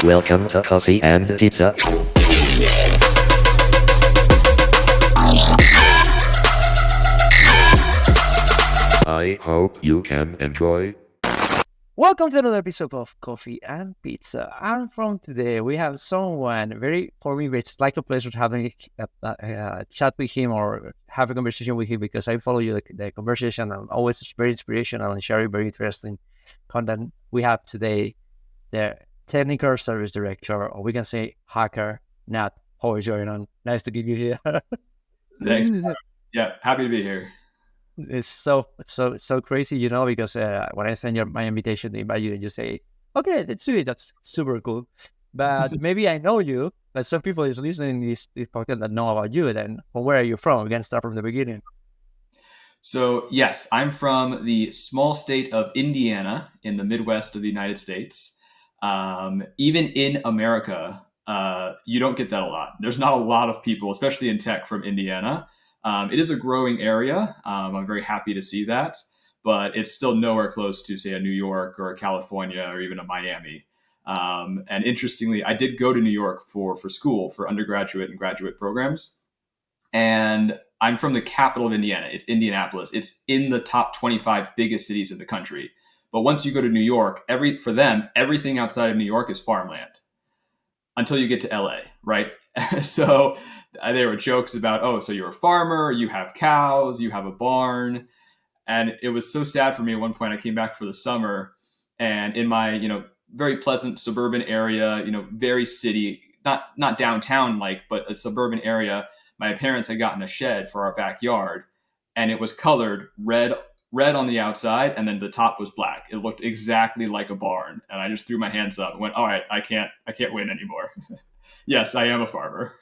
Welcome to Coffee and Pizza. I hope you can enjoy. Welcome to another episode of Coffee and Pizza. And from today, we have someone very, for me, it's like a pleasure to having a chat with him or have a conversation with him because I follow you the conversation and always it's very inspirational and sharing very interesting content. We have today the technical service director, or we can say hacker, Nat. How is going on? Nice to give you here. Thanks. Yeah, happy to be here. It's so crazy, because when I send my invitation to invite you and you say, okay, let's do it. That's super cool. But maybe I know you, but some people is listening to this podcast that know about you. Then, well, where are you from? We can start from the beginning. So, yes, I'm from the small state of Indiana in the Midwest of the United States. Even in America, you don't get that a lot. There's not a lot of people, especially in tech, from Indiana. It is a growing area. I'm very happy to see that, but it's still nowhere close to, say, a New York or a California or even a Miami. And interestingly, I did go to New York for school, for undergraduate and graduate programs. And I'm from the capital of Indiana. It's Indianapolis. It's in the top 25 biggest cities in the country. But once you go to New York, for them, everything outside of New York is farmland until you get to LA, right? So there were jokes about, oh, so you're a farmer, you have cows, you have a barn. And it was so sad for me at one point. I came back for the summer and in my, very pleasant suburban area, very city, not downtown like, but a suburban area. My parents had gotten a shed for our backyard and it was colored red on the outside and then the top was black. It looked exactly like a barn. And I just threw my hands up and went, all right, I can't win anymore. Yes, I am a farmer.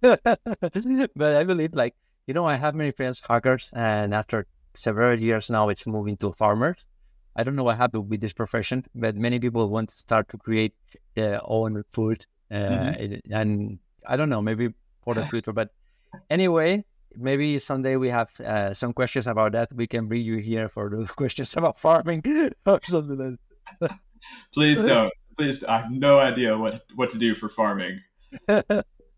But I believe, I have many friends hackers, and after several years now, it's moving to farmers. I don't know what happened with this profession, but many people want to start to create their own food, and I don't know, maybe for the future. But anyway, maybe someday we have some questions about that. We can bring you here for those questions about farming or something like that. Please don't. Please, I have no idea what to do for farming.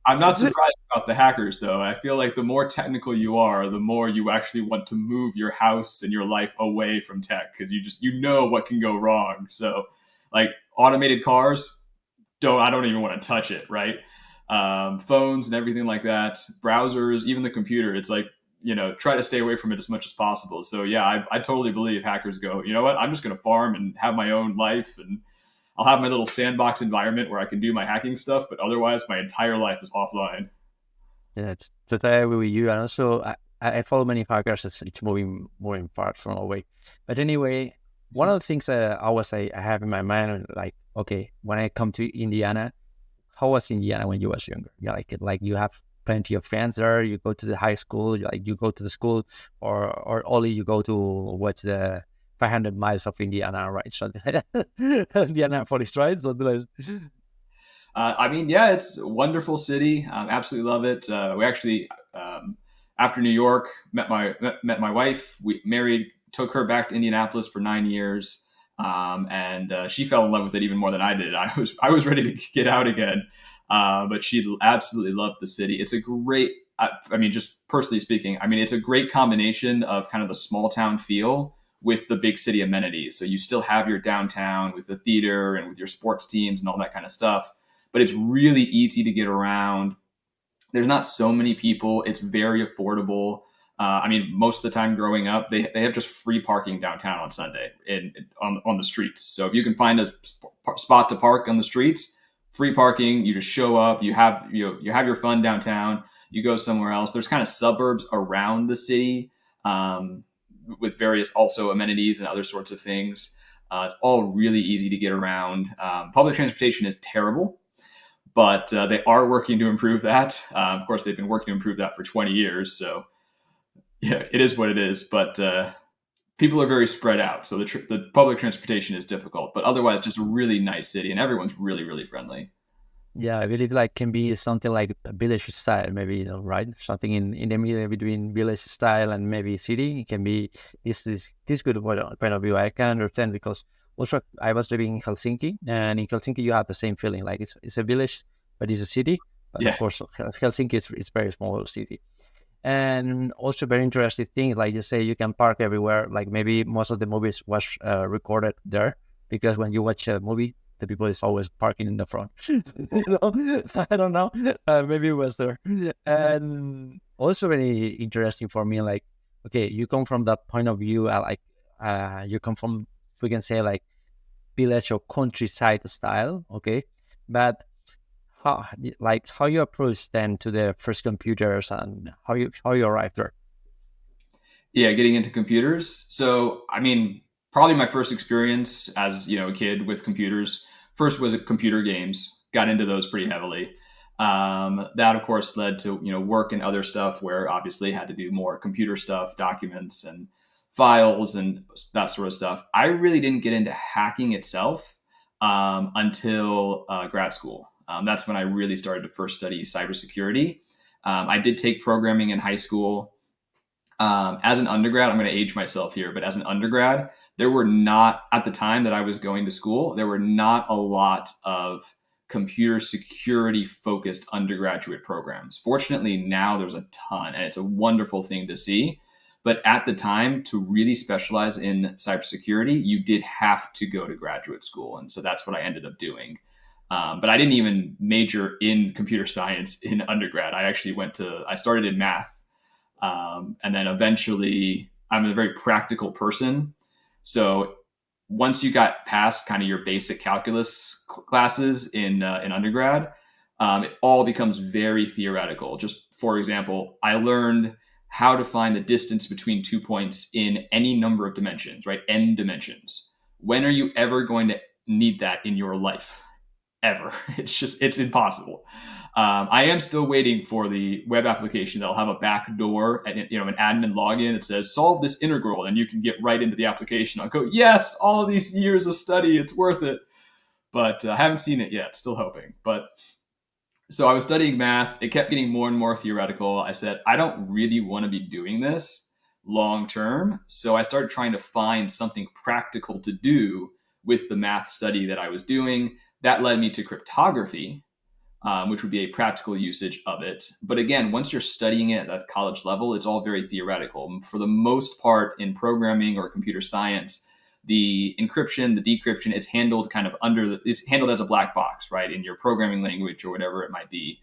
I'm not surprised about the hackers, though. I feel like the more technical you are, the more you actually want to move your house and your life away from tech because you know what can go wrong. So, like automated cars, I don't even want to touch it, right? Phones and everything like that, browsers, even the computer. It's like try to stay away from it as much as possible. So yeah, I totally believe hackers go, you know what? I'm just going to farm and have my own life and I'll have my little sandbox environment where I can do my hacking stuff, but otherwise my entire life is offline. Yeah, it's totally agree with you. And also, I follow many hackers. It's moving far from away. But anyway, one of the things I have in my mind, like, okay, when I come to Indiana, how was Indiana when you was younger? Yeah, like you have plenty of friends there. You go to the high school, you go to the school, or only you go to what's the 500 miles of Indiana, right? Something like that. Indianapolis, right? I mean, yeah, it's a wonderful city. Absolutely love it. We actually, after New York, met my wife. We married, took her back to Indianapolis for 9 years, and she fell in love with it even more than I did. I was ready to get out again, but she absolutely loved the city. It's a great. I mean, just personally speaking, I mean, it's a great combination of kind of the small town feel with the big city amenities. So you still have your downtown with the theater and with your sports teams and all that kind of stuff, but it's really easy to get around. There's not so many people. It's very affordable. I mean, most of the time growing up, they have just free parking downtown on Sunday on the streets. So if you can find a spot to park on the streets, free parking. You just show up. You have your fun downtown. You go somewhere else. There's kind of suburbs around the city with various also amenities and other sorts of things. It's all really easy to get around. Public transportation is terrible, but they are working to improve that. Of course, they've been working to improve that for 20 years. So yeah, it is what it is. But people are very spread out. So the public transportation is difficult, but otherwise just a really nice city and everyone's really, really friendly. Yeah, I believe can be something like a village style, maybe, right? Something in the middle between village style and maybe city. It can be this good point of view. I can understand because Also, I was living in Helsinki, and in Helsinki you have the same feeling. Like it's a village, but it's a city. But Yeah. of course, Helsinki is it's very small city. And also very interesting thing, like you say, you can park everywhere. Like maybe most of the movies was recorded there, because when you watch a movie, the people is always parking in the front. I don't know. Maybe it was there. And also very interesting for me, like, okay, you come from that point of view, you come from, we can say, like village or countryside style, okay, but how how you approach then to the first computers, and how you arrive there? Yeah, getting into computers. So, I mean, probably my first experience as a kid with computers first was at computer games. Got into those pretty heavily. That, of course, led to work and other stuff where obviously had to do more computer stuff, documents and files and that sort of stuff. I really didn't get into hacking itself until grad school. That's when I really started to first study cybersecurity. I did take programming in high school. As an undergrad, I'm going to age myself here, but as an undergrad, there were not, at the time that I was going to school, there were not a lot of computer security focused undergraduate programs. Fortunately, now there's a ton, and it's a wonderful thing to see. But at the time, to really specialize in cybersecurity, you did have to go to graduate school. And so that's what I ended up doing. But I didn't even major in computer science in undergrad. I started in math, and then eventually, I'm a very practical person. So once you got past kind of your basic calculus classes in undergrad, it all becomes very theoretical. Just for example, I learned how to find the distance between 2 points in any number of dimensions, right? N dimensions. When are you ever going to need that in your life? Ever. It's impossible. I am still waiting for the web application that'll have a back door and an admin login that says solve this integral, and you can get right into the application. I'll go, yes, all of these years of study, it's worth it. But I haven't seen it yet. Still hoping. But so I was studying math. It kept getting more and more theoretical. I said, I don't really want to be doing this long term. So I started trying to find something practical to do with the math study that I was doing. That led me to cryptography, which would be a practical usage of it. But again, once you're studying it at college level, it's all very theoretical. For the most part, in programming or computer science, the encryption, the decryption, it's handled as a black box, right? In your programming language or whatever it might be.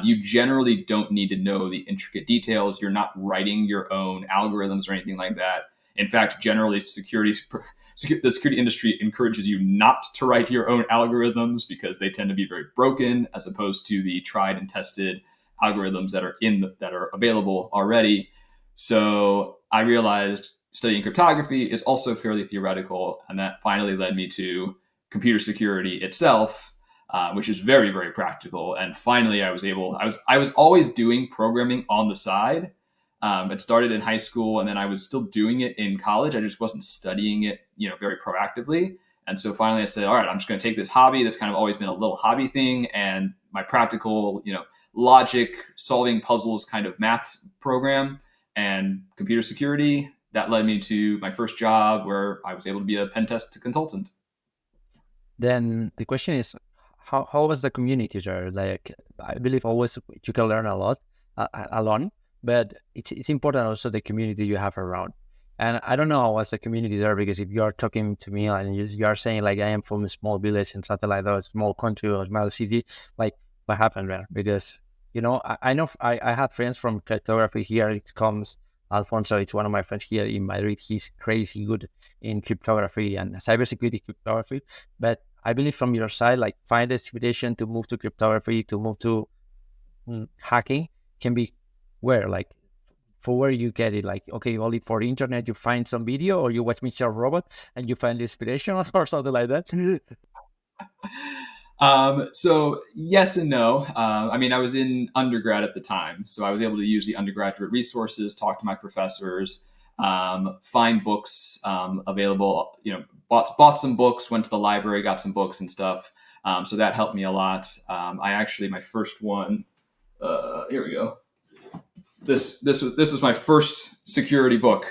You generally don't need to know the intricate details. You're not writing your own algorithms or anything like that. In fact, generally, the security industry encourages you not to write your own algorithms because they tend to be very broken, as opposed to the tried and tested algorithms that are available already. So I realized studying cryptography is also fairly theoretical, and that finally led me to computer security itself, which is very, very practical. And finally, I was always doing programming on the side. It started in high school, and then I was still doing it in college. I just wasn't studying it, very proactively. And so finally, I said, all right, I'm just going to take this hobby that's kind of always been a little hobby thing, and my practical, logic, solving puzzles kind of math program, and computer security. That led me to my first job, where I was able to be a pen test consultant. Then the question is, how was the community there? Like, I believe always you can learn a lot alone, but it's important also the community you have around. And I don't know how was the community there, because if you are talking to me and you are saying like I am from a small village and something like that, a small country or small city, like what happened there? Because I know I have friends from cryptography here. It comes Alfonso. It's one of my friends here in Madrid. He's crazy good in cryptography and cybersecurity cryptography, but I believe from your side, like find the inspiration to move to cryptography, to move to hacking can be where, like, for where you get it. Like, okay, only for the internet, you find some video or you watch Mr. Robot and you find the inspiration or something like that. So yes and no. I mean, I was in undergrad at the time, so I was able to use the undergraduate resources, talk to my professors, find books available. Bought some books, went to the library, got some books and stuff. So that helped me a lot. My first one. Here we go. This was my first security book.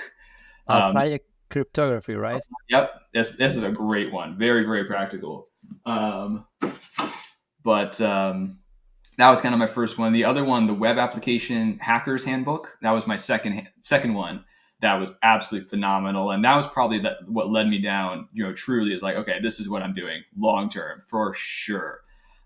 Project cryptography, right? Yep, this is a great one. Very, very practical. But that was kind of my first one. The other one, the Web Application Hackers Handbook, that was my second one. That was absolutely phenomenal, and that was probably what led me down. Truly is like, okay, this is what I'm doing long term for sure.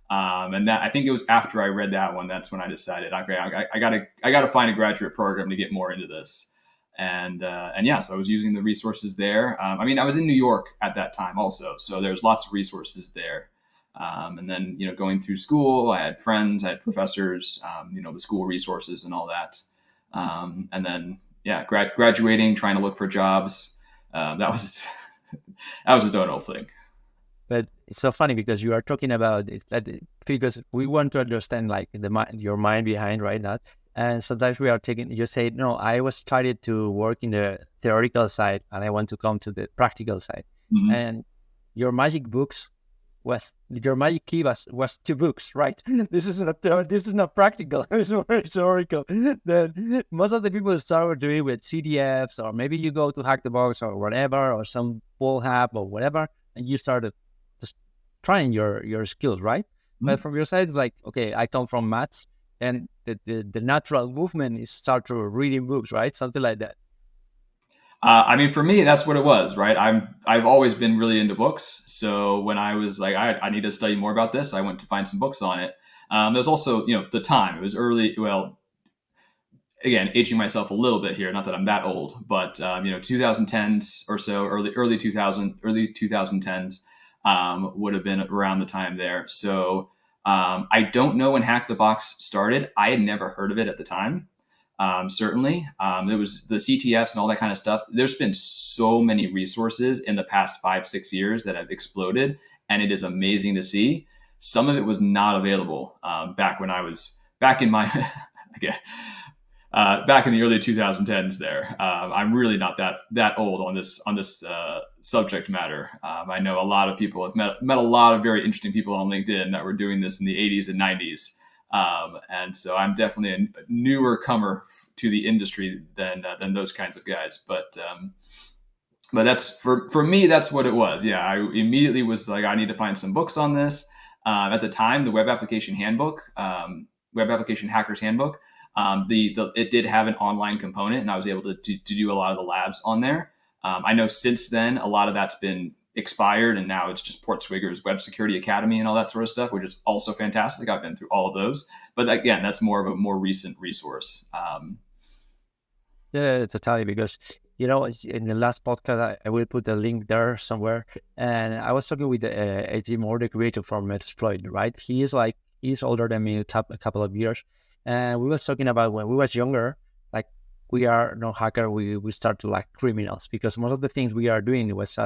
And that, I think it was after I read that one, that's when I decided, okay, I gotta find a graduate program to get more into this. And yeah, so I was using the resources there. I mean, I was in New York at that time also, so there's lots of resources there. And then, going through school, I had friends, I had professors, the school resources and all that. And then, yeah, graduating, trying to look for jobs. That was that was its own whole thing. But it's so funny because you are talking about it, because we want to understand like your mind behind right now. And sometimes we are taking, you say, no, I was started to work in the theoretical side and I want to come to the practical side. Mm-hmm. And your magic key was 2 books, right? This is not practical. It's more historical. Then most of the people start doing with CDFs, or maybe you go to Hack the Box or whatever, or some Bull app or whatever, and you started just trying your skills, right? Mm-hmm. But from your side, it's like, okay, I come from maths, and the natural movement is start to reading books, right? Something like that. I mean, for me, that's what it was, right? I've always been really into books. So when I was like, I need to study more about this, I went to find some books on it. There's also, the time. It was early. Well, again, aging myself a little bit here. Not that I'm that old, but 2010s or so, early 2010s would have been around the time there. So I don't know when Hack the Box started. I had never heard of it at the time. Certainly, there was the CTFs and all that kind of stuff. There's been so many resources in the past 5-6 years that have exploded, and it is amazing to see. Some of it was not available back when I was back in my back in the early 2010s. There, I'm really not that old on this subject matter. I know a lot of people. I've met a lot of very interesting people on LinkedIn that were doing this in the 80s and 90s. And so I'm definitely a newer comer to the industry than those kinds of guys. But that's for me, that's what it was. Yeah, I immediately was like, I need to find some books on this. At the time, the Web Application Handbook, Web Application Hackers Handbook, it did have an online component, and I was able to do a lot of the labs on there. I know since then, a lot of that's been expired, and now it's just Portswigger's Web Security Academy and all that sort of stuff, which is also fantastic. I've been through all of those, but again, that's more of a more recent resource. Yeah, totally. Because in the last podcast, I will put a link there somewhere, and I was talking with A.T. Moore, the creator from Metasploit, right? He's older than me a couple of years, and we was talking about when we was younger, like we are no hacker, we start to like criminals, because most of the things we are doing was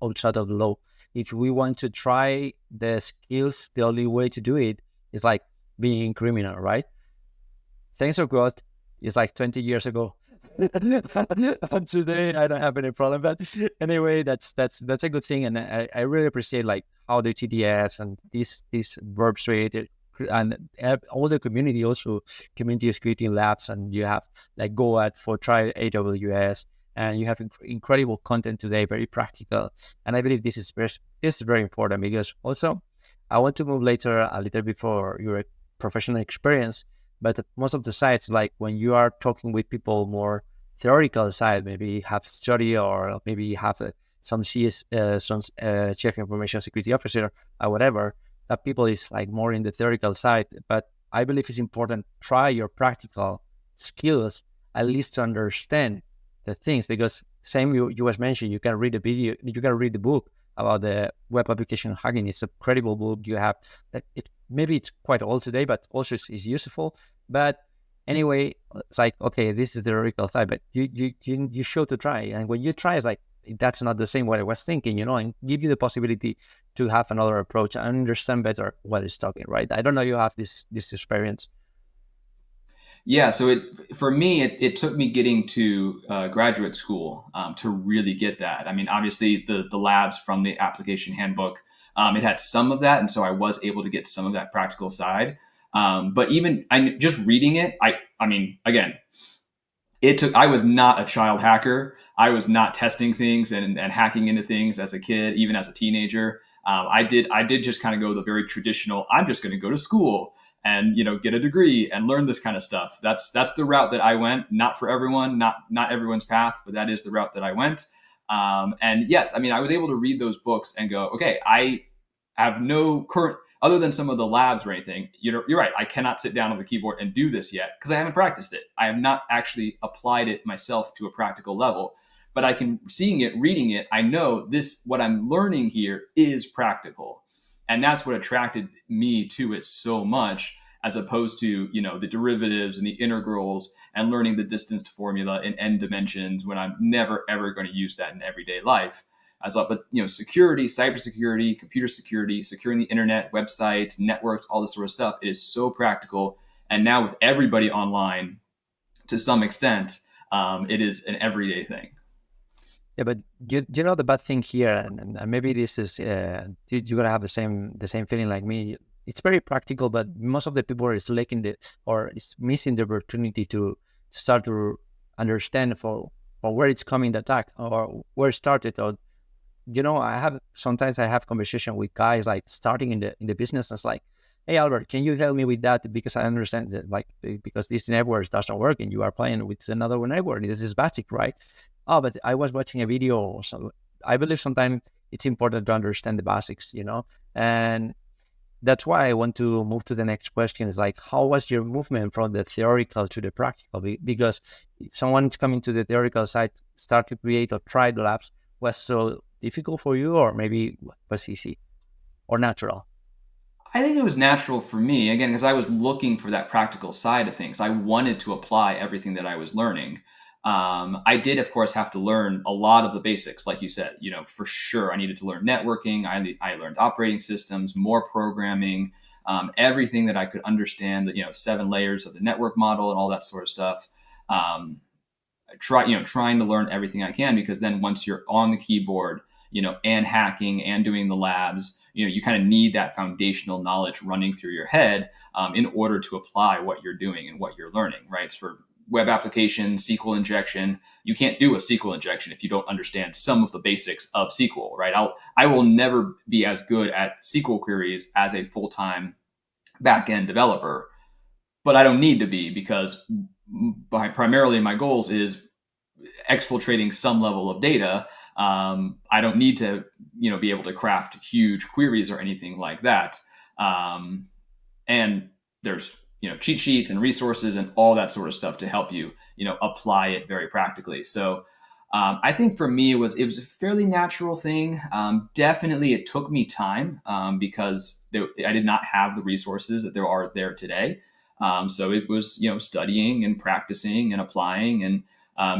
outside of the law. If we want to try the skills, the only way to do it is like being criminal, right? Thanks to God, it's like 20 years ago. And today I don't have any problem. But anyway, that's a good thing, and I really appreciate like how the TDS and this Verb Street and all the community is creating labs, and you have like try AWS. And you have incredible content today, very practical. And I believe this is very important, because also I want to move later a little bit for your professional experience. But most of the sites, like when you are talking with people more theoretical side, maybe have study, or maybe have some chief information security officer or whatever, that people is like more in the theoretical side. But I believe it's important try your practical skills, at least to understand the things, because same you was mentioned, you can read the video, you can read the book about the web application hacking. It's a credible book. You have maybe it's quite old today, but also is useful. But anyway, it's like, okay, this is the theoretical side, but you show to try, and when you try, it's like that's not the same what I was thinking, and give you the possibility to have another approach and understand better what it's talking, right? I don't know, you have this experience. Yeah, so for me, it took me getting to graduate school to really get that. I mean, obviously the labs from the application handbook, it had some of that, and so I was able to get some of that practical side. But even just reading it, I mean, again, I was not a child hacker. I was not testing things and hacking into things as a kid, even as a teenager. I did just kind of go the very traditional. I'm just going to go to school and get a degree and learn this kind of stuff. That's the route that I went. Not for everyone, not everyone's path, but that is the route that I went. And yes, I mean, I was able to read those books and go, okay, I have no current, other than some of the labs or anything. You're right. I cannot sit down on the keyboard and do this yet because I haven't practiced it. I have not actually applied it myself to a practical level. But I can, seeing it, reading it, I know this, what I'm learning here is practical. And that's what attracted me to it so much, as opposed to, the derivatives and the integrals and learning the distance formula in n dimensions when I'm never, ever going to use that in everyday life. As well, but security, cybersecurity, computer security, securing the internet, websites, networks, all this sort of stuff, it is so practical. And now with everybody online, to some extent, it is an everyday thing. Yeah, but you know the bad thing here, and maybe this is you're gonna have the same feeling like me. It's very practical, but most of the people is lacking or is missing the opportunity to start to understand for where it's coming the attack or where it started. Or sometimes I have conversation with guys like starting in the business. And it's like, hey Albert, can you help me with that because I understand that because this network doesn't work and you are playing with another network. This is basic, right? Oh, but I was watching a video. So I believe sometimes it's important to understand the basics, and that's why I want to move to the next question. Is like, how was your movement from the theoretical to the practical? Because if someone is coming to the theoretical side, start to create or try the labs, was so difficult for you, or maybe was easy or natural? I think it was natural for me, again, because I was looking for that practical side of things. I wanted to apply everything that I was learning. I did, of course, have to learn a lot of the basics, like you said. For sure, I needed to learn networking. I learned operating systems, more programming, everything that I could understand. 7 layers of the network model and all that sort of stuff. Trying to learn everything I can, because then once you're on the keyboard, and hacking and doing the labs, you kind of need that foundational knowledge running through your head in order to apply what you're doing and what you're learning, right? It's for web applications, SQL injection. You can't do a SQL injection if you don't understand some of the basics of SQL, right? I will never be as good at SQL queries as a full-time back-end developer, but I don't need to be, because primarily my goals is exfiltrating some level of data. I don't need to, be able to craft huge queries or anything like that. And there's, cheat sheets and resources and all that sort of stuff to help you, apply it very practically. So I think for me, it was a fairly natural thing. Definitely, it took me time because I did not have the resources that there are there today. So it was, studying and practicing and applying and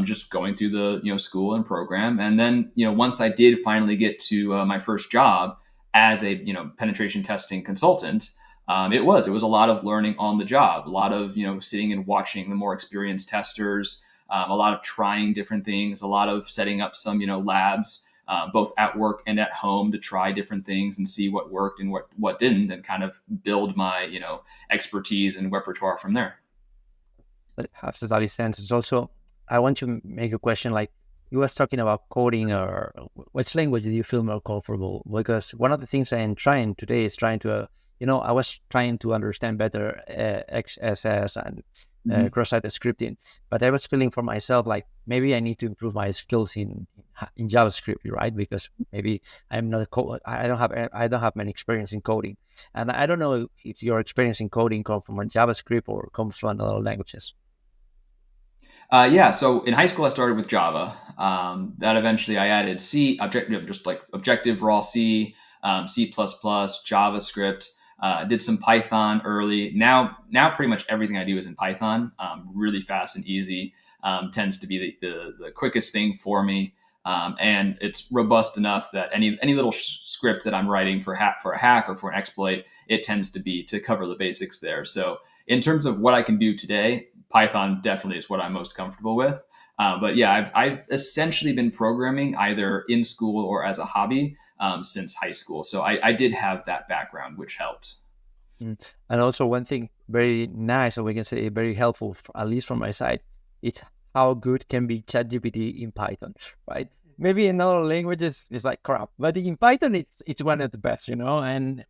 just going through the school and program. And then once I did finally get to my first job as a penetration testing consultant, it was a lot of learning on the job, a lot of sitting and watching the more experienced testers, a lot of trying different things, a lot of setting up some labs. Both at work and at home, to try different things and see what worked and what didn't, and kind of build my expertise and repertoire from there. But it has totally sense. It's also, I want to make a question like, you was talking about coding, or which language do you feel more comfortable? Because one of the things I am trying today is trying to, I was trying to understand better XSS and cross-site scripting, but I was feeling for myself like maybe I need to improve my skills in JavaScript, right? Because maybe I'm not I don't have many experience in coding, and I don't know if your experience in coding comes from JavaScript or comes from other languages. Yeah, so in high school I started with Java. That eventually I added C, just like objective raw C, C++, JavaScript. Did some Python early. Now pretty much everything I do is in Python. Really fast and easy. Tends to be the quickest thing for me. And it's robust enough that any little script that I'm writing for a hack or for an exploit, it tends to be to cover the basics there. So in terms of what I can do today, Python definitely is what I'm most comfortable with. But yeah, I've essentially been programming either in school or as a hobby since high school. So I did have that background, which helped. And also one thing very nice, or we can say very helpful, at least from my side, it's how good can be ChatGPT in Python, right? Maybe in other languages it's like crap, but in Python it's one of the best, and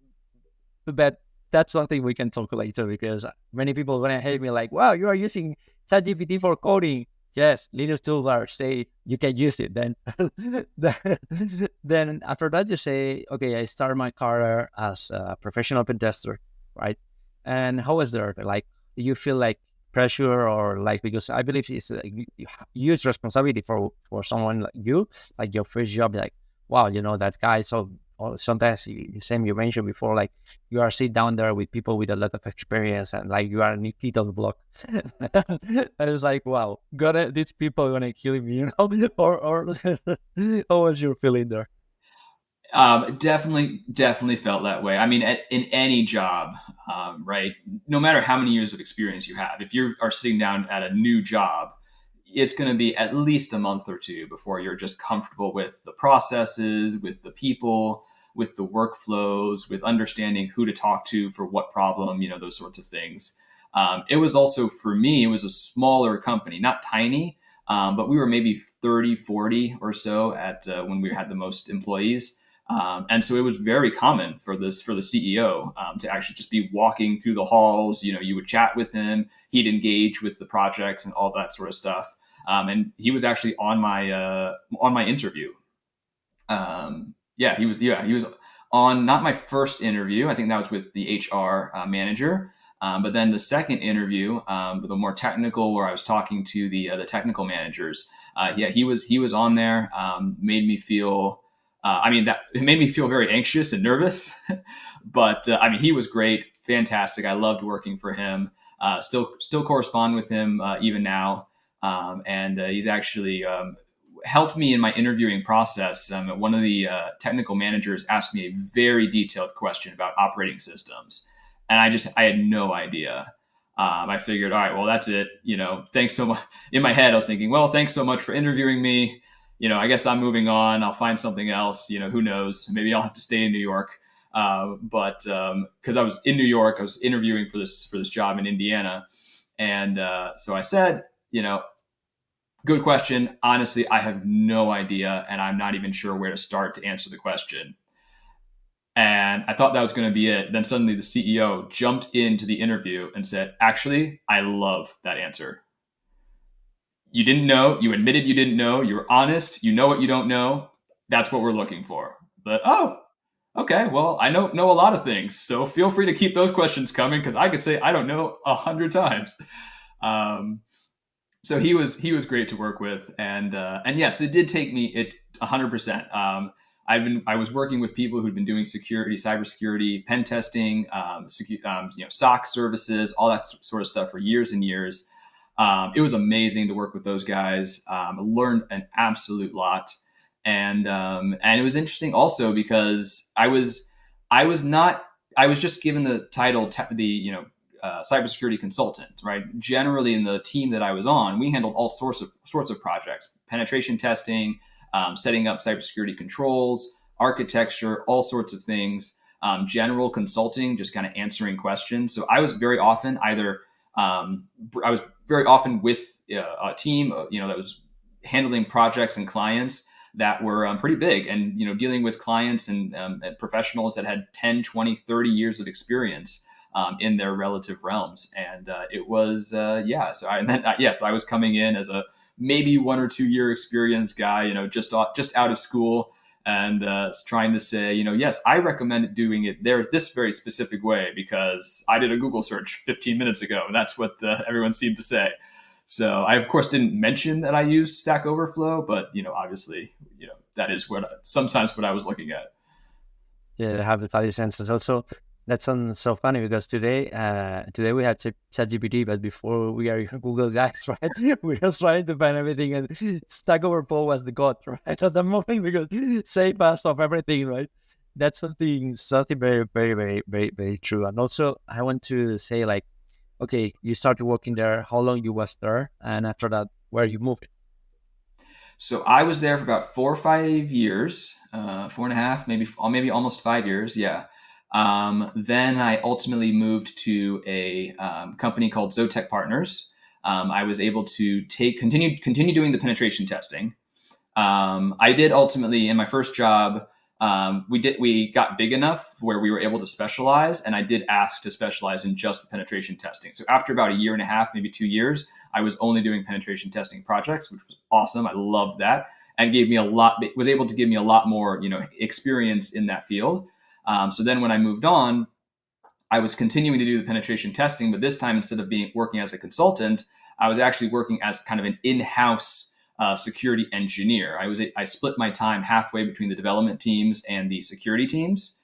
but that's something we can talk later because many people are gonna hate me like, wow, you are using ChatGPT for coding. Yes, Linux toolbar say you can use it. Then, then after that you say, okay, I start my career as a professional pen tester, right? And how was there? Like, do you feel like pressure or like because I believe it's a huge responsibility for someone like you, like your first job, like wow, that guy. So or sometimes the same you mentioned before, like you are sit down there with people with a lot of experience and like you are a new kid on the block. And it's like, wow, these people gonna kill me, or how was your feeling there? Definitely felt that way. I mean, in any job, right? No matter how many years of experience you have, if you are sitting down at a new job, it's going to be at least a month or two before you're just comfortable with the processes, with the people, with the workflows, with understanding who to talk to for what problem, those sorts of things. It was also for me, it was a smaller company, not tiny, but we were maybe 30, 40 or so at when we had the most employees. And so it was very common for the CEO to actually just be walking through the halls. You would chat with him, he'd engage with the projects and all that sort of stuff. And he was actually on my interview. He was on not my first interview. I think that was with the HR manager. But then the second interview, the more technical, where I was talking to the technical managers. He was on there. Made me feel. That it made me feel very anxious and nervous. But he was great, fantastic. I loved working for him. Still correspond with him even now. And he's actually helped me in my interviewing process. One of the technical managers asked me a very detailed question about operating systems, and I had no idea. I figured, all right, well, that's it. Thanks so much. In my head, I was thinking, well, thanks so much for interviewing me. I guess I'm moving on. I'll find something else. Who knows? Maybe I'll have to stay in New York. But because I was in New York, I was interviewing for this job in Indiana, and so I said, good question. Honestly, I have no idea, and I'm not even sure where to start to answer the question. And I thought that was going to be it. Then suddenly the CEO jumped into the interview and said, actually, I love that answer. You didn't know. You admitted you didn't know. You were honest. You know what you don't know. That's what we're looking for. But, okay, well, I know a lot of things. So feel free to keep those questions coming because I could say I don't know 100 times. So he was great to work with, and yes, it did take me 100%. I was working with people who'd been doing cybersecurity, pen testing, SOC services, all that sort of stuff for years and years. It was amazing to work with those guys. I learned an absolute lot, and it was interesting also because I was just given the title, cybersecurity consultant, right? Generally, in the team that I was on, we handled all sorts of projects: penetration testing, setting up cybersecurity controls, architecture, all sorts of things. General consulting, just kind of answering questions. So I was very often with a team, that was handling projects and clients that were pretty big, and dealing with clients and professionals that had 10, 20, 30 years of experience in their relative realms. And it was, so I was coming in as a maybe 1 or 2 year experience guy, just out of school, and trying to say, yes, I recommend doing it this very specific way because I did a Google search 15 minutes ago, and that's what everyone seemed to say. So I, of course, didn't mention that I used Stack Overflow, but obviously, that is sometimes what I was looking at. Yeah, I have the tally senses. Also, that sounds so funny because today we had ChatGPT, but before we are Google guys, right? We were trying to find everything, and Stack Overflow was the god, right? At the moment, because save us of everything, right? That's something very, very, very, very, very true. And also, I want to say, like, okay, you started working there. How long you was there, and after that, where you moved? So I was there for about 4 or 5 years, 4.5, maybe almost 5 years. Yeah. Then I ultimately moved to a company called Zotech Partners. I was able to continue doing the penetration testing. I did ultimately in my first job. We got big enough where we were able to specialize, and I did ask to specialize in just the penetration testing. So after about a year and a half, maybe 2 years, I was only doing penetration testing projects, which was awesome. I loved that, and was able to give me a lot more, experience in that field. So then when I moved on, I was continuing to do the penetration testing, but this time instead of working as a consultant, I was actually working as kind of an in-house security engineer. I split my time halfway between the development teams and the security teams,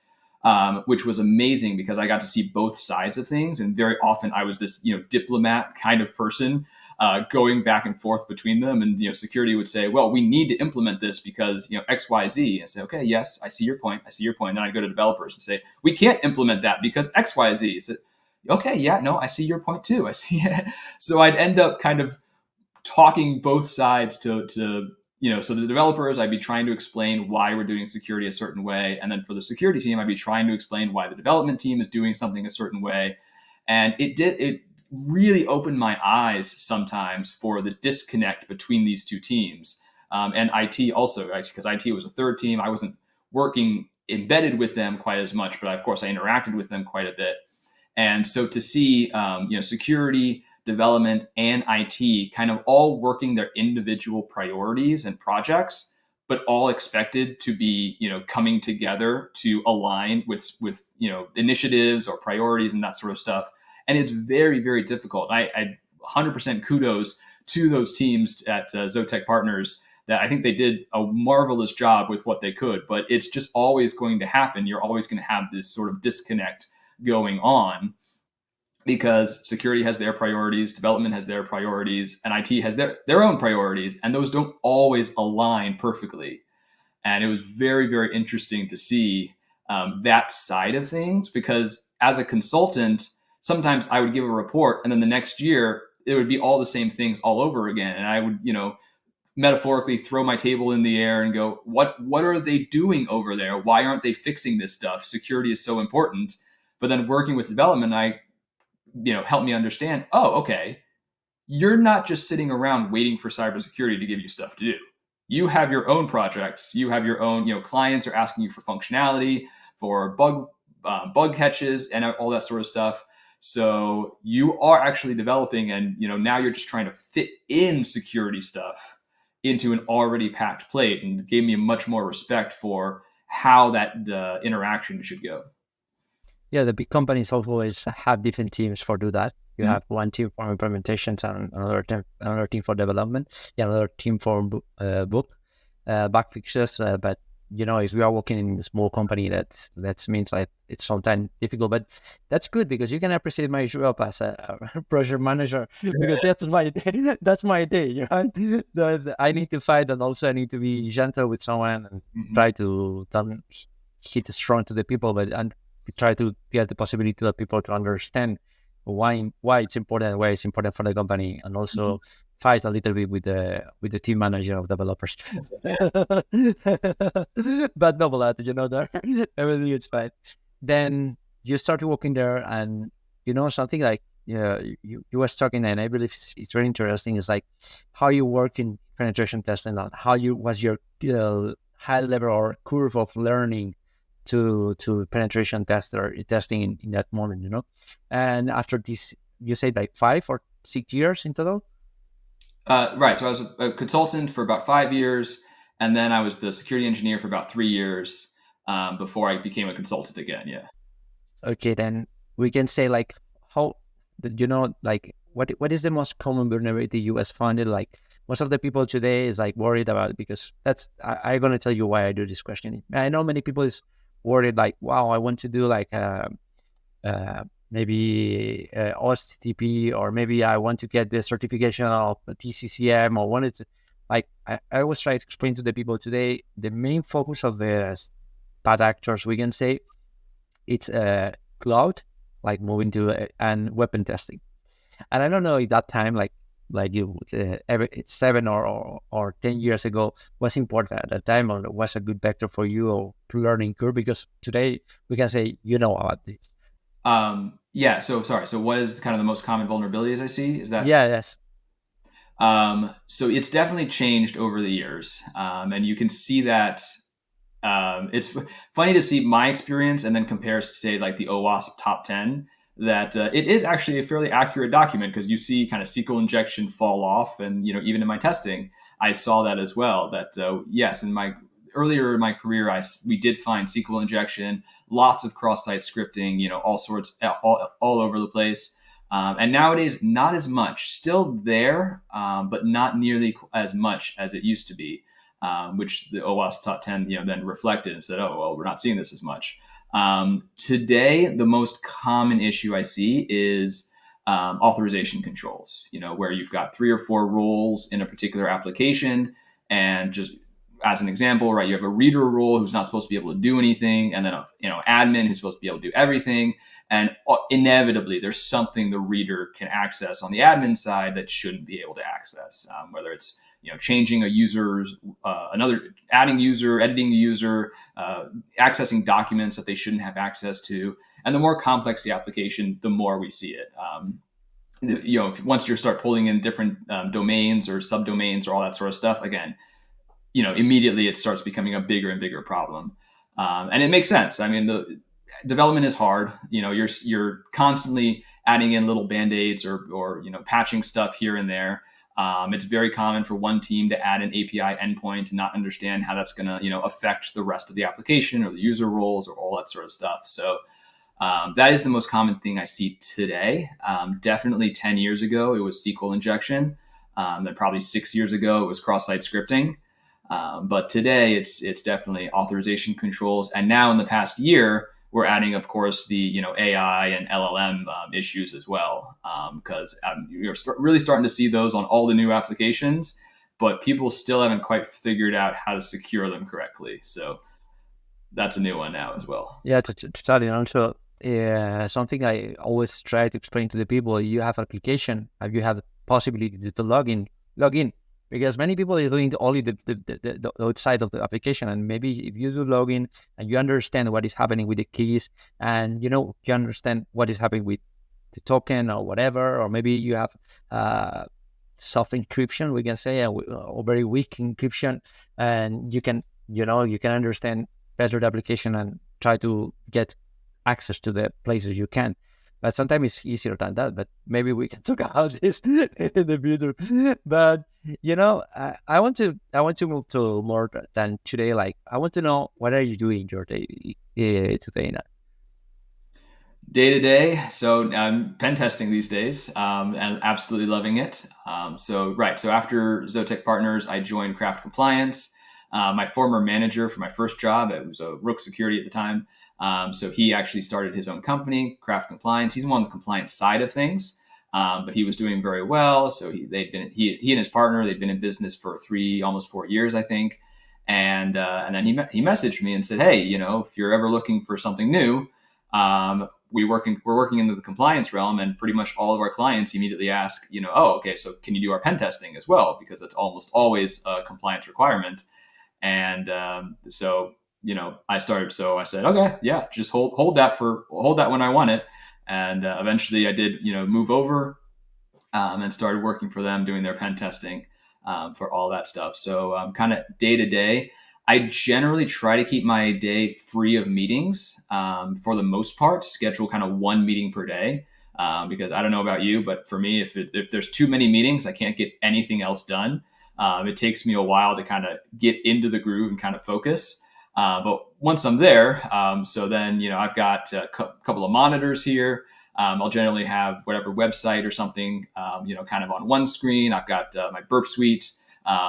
which was amazing because I got to see both sides of things. And very often I was this diplomat kind of person going back and forth between them. And security would say, well, we need to implement this because X, Y, Z. And I say, okay, yes, I see your point. I see your point. And then I'd go to developers and say, we can't implement that because X, Y, Z. So, okay, yeah, no, I see your point too. I see it. So I'd end up kind of talking both sides to so the developers, I'd be trying to explain why we're doing security a certain way. And then for the security team, I'd be trying to explain why the development team is doing something a certain way. And it really opened my eyes sometimes for the disconnect between these two teams. And IT also, right? Because IT was a third team. I wasn't working embedded with them quite as much, but of course I interacted with them quite a bit. And so to see, security, development, and IT kind of all working their individual priorities and projects, but all expected to be, coming together to align with initiatives or priorities and that sort of stuff. And it's very, very difficult. I 100% kudos to those teams at Zotek Partners that I think they did a marvelous job with what they could, but it's just always going to happen. You're always going to have this sort of disconnect going on because security has their priorities, development has their priorities, and IT has their own priorities, and those don't always align perfectly. And it was very, very interesting to see that side of things, because as a consultant, sometimes I would give a report and then the next year it would be all the same things all over again. And I would, metaphorically throw my table in the air and go, what are they doing over there? Why aren't they fixing this stuff? Security is so important. But then working with development, help me understand, oh, okay, you're not just sitting around waiting for cybersecurity to give you stuff to do. You have your own projects. You have your own, clients are asking you for functionality, for bug catches, and all that sort of stuff. So you are actually developing, and now you're just trying to fit in security stuff into an already packed plate, and gave me a much more respect for how that interaction should go. Yeah, the big companies always have different teams for do that. You have one team for implementations and another team for development, another team for bug fixes. But if we are working in a small company, that means like it's sometimes difficult. But that's good because you can appreciate my job as a project manager because that's my day. That's my day. I need to fight, and also I need to be gentle with someone and try to hit strong to the people, and try to get the possibility to the people to understand why it's important, why it's important for the company, and also fight a little bit with the team manager of developers. But no, that that everything is fine. Then you started working there, and something like you was talking, and I believe it's very interesting. Is like how you work in penetration testing, and how was your high level or curve of learning to penetration testing in that moment, and after this, you said like 5 or 6 years in total. Right. So I was a consultant for about 5 years, and then I was the security engineer for about 3 years before I became a consultant again. Yeah. Okay, then we can say like how, like what is the most common vulnerability you has found? Like most of the people today is like worried about it, because I'm going to tell you why I do this question. I know many people is worried like, wow, I want to do like maybe OSTP, or maybe I want to get the certification of TCCM, or wanted to, like, I always try to explain to the people today, the main focus of the bad actors, we can say, it's cloud, like moving to and weapon testing. And I don't know if that time, like you, 7 or 10 years ago, was important at that time, or was a good vector for you or learning curve, because today we can say about this. Yeah. So sorry. So what is kind of the most common vulnerabilities I see? Is that? Yeah. Yes. So it's definitely changed over the years, and you can see that. It's funny to see my experience and then compares to say like the OWASP top 10, that it is actually a fairly accurate document, because you see kind of SQL injection fall off. And, even in my testing, I saw that as well, that yes, earlier in my career, we did find SQL injection, lots of cross-site scripting, all sorts, all over the place. And nowadays, not as much, still there, but not nearly as much as it used to be. Which the OWASP top 10, then reflected and said, oh, well, we're not seeing this as much. Today, the most common issue I see is authorization controls, where you've got 3 or 4 roles in a particular application. And just as an example, right, you have a reader role who's not supposed to be able to do anything, and then a admin who's supposed to be able to do everything. And inevitably, there's something the reader can access on the admin side that shouldn't be able to access, whether it's changing a user's adding user, editing the user, accessing documents that they shouldn't have access to. And the more complex the application, the more we see it. Once you start pulling in different domains or subdomains or all that sort of stuff, again, immediately it starts becoming a bigger and bigger problem. And it makes sense. I mean, the development is hard. You're constantly adding in little band-aids or patching stuff here and there. It's very common for one team to add an API endpoint and not understand how that's going to, affect the rest of the application or the user roles or all that sort of stuff. So that is the most common thing I see today. Definitely 10 years ago, it was SQL injection. Then probably 6 years ago, it was cross-site scripting. But today, it's definitely authorization controls. And now in the past year, we're adding, of course, the AI and LLM issues as well, because you're really starting to see those on all the new applications, but people still haven't quite figured out how to secure them correctly. So that's a new one now as well. Yeah, totally. And also, something I always try to explain to the people: you have application, and you have the possibility to log in, because many people are doing only the outside of the application. And maybe if you do login and you understand what is happening with the keys, and you understand what is happening with the token or whatever, or maybe you have soft encryption, we can say, or very weak encryption, and you can understand better the application and try to get access to the places you can. But sometimes it's easier than that. But maybe we can talk about this in the future. But I want to move to more than today. Like, I want to know, what are you doing your day today now? Day to day, so I'm pen testing these days, and absolutely loving it. So after Zotek Partners, I joined Craft Compliance. My former manager for my first job, it was a Rook Security at the time. So he actually started his own company, Craft Compliance. He's more on the compliance side of things, but he was doing very well. So he and his partner, they've been in business for almost 4 years, I think. And then he messaged me and said, hey, if you're ever looking for something new, we're working in the compliance realm, and pretty much all of our clients immediately ask, oh, okay, so can you do our pen testing as well? Because that's almost always a compliance requirement. And I started. So I said, okay, yeah, just hold that when I want it. And eventually, I did, move over and started working for them, doing their pen testing for all that stuff. So kind of day to day, I generally try to keep my day free of meetings for the most part, schedule kind of one meeting per day. Because I don't know about you, but for me, if there's too many meetings, I can't get anything else done. It takes me a while to kind of get into the groove and kind of focus. But once I'm there, so then, I've got a couple of monitors here. I'll generally have whatever website or something, kind of on one screen. I've got my Burp Suite,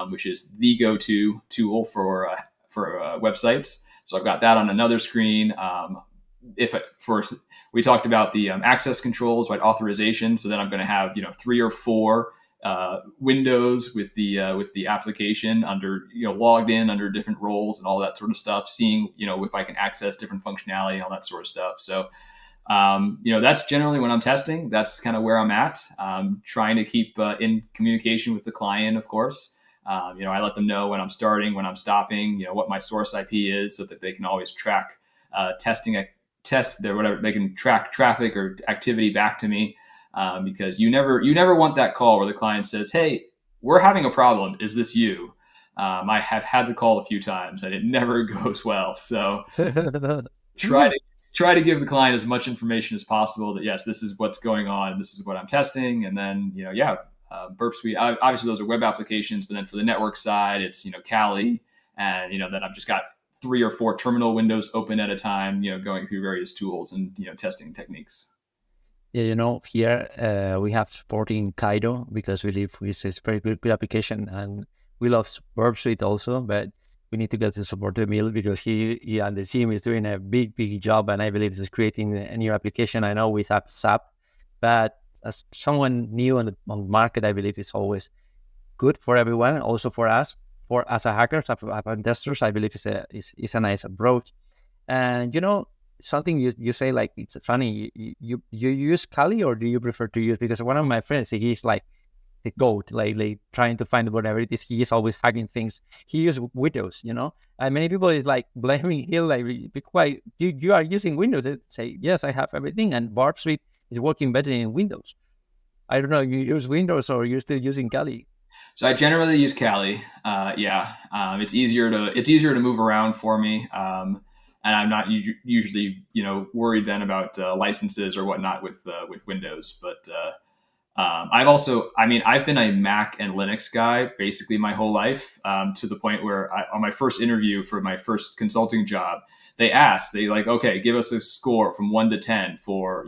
which is the go-to tool for websites. So I've got that on another screen. We talked about the access controls, right? Authorization. So then I'm going to have 3 or 4 windows with the application under logged in under different roles and all that sort of stuff. Seeing if I can access different functionality and all that sort of stuff. So that's generally when I'm testing. That's kind of where I'm at. Trying to keep in communication with the client, of course. I let them know when I'm starting, when I'm stopping, what my source IP is, so that they can always track whatever, they can track traffic or activity back to me. Because you never want that call where the client says, hey, we're having a problem. Is this you? I have had the call a few times and it never goes well. So try to try to give the client as much information as possible that yes, this is what's going on, this is what I'm testing, and then Burp Suite. Obviously, those are web applications, but then for the network side, it's Kali, and then I've just got 3 or 4 terminal windows open at a time, going through various tools and testing techniques. Yeah, here we have supporting Kaido because we live with a very good application, and we love Burp Suite also, but we need to get to support Emil because he and the team is doing a big job, and I believe it's creating a new application. I know we have SAP, but as someone new on the market, I believe it's always good for everyone, also for us, for as a hackers, as testers. I believe it's a nice approach. And something you say, like, it's funny. You use Kali, or do you prefer to use? Because one of my friends, he's like the goat, like trying to find whatever it is. He is always hacking things. He uses Windows, and many people is like blaming him, like, be quiet. You are using Windows. They say yes, I have everything, and Burp Suite is working better in Windows. I don't know. You use Windows or you're still using Kali? So I generally use Kali. It's easier to move around for me, and I'm not usually worried then about licenses or whatnot with Windows. But I've been a Mac and Linux guy basically my whole life, to the point where on my first interview for my first consulting job, they like, okay, give us a score from 1 to 10 for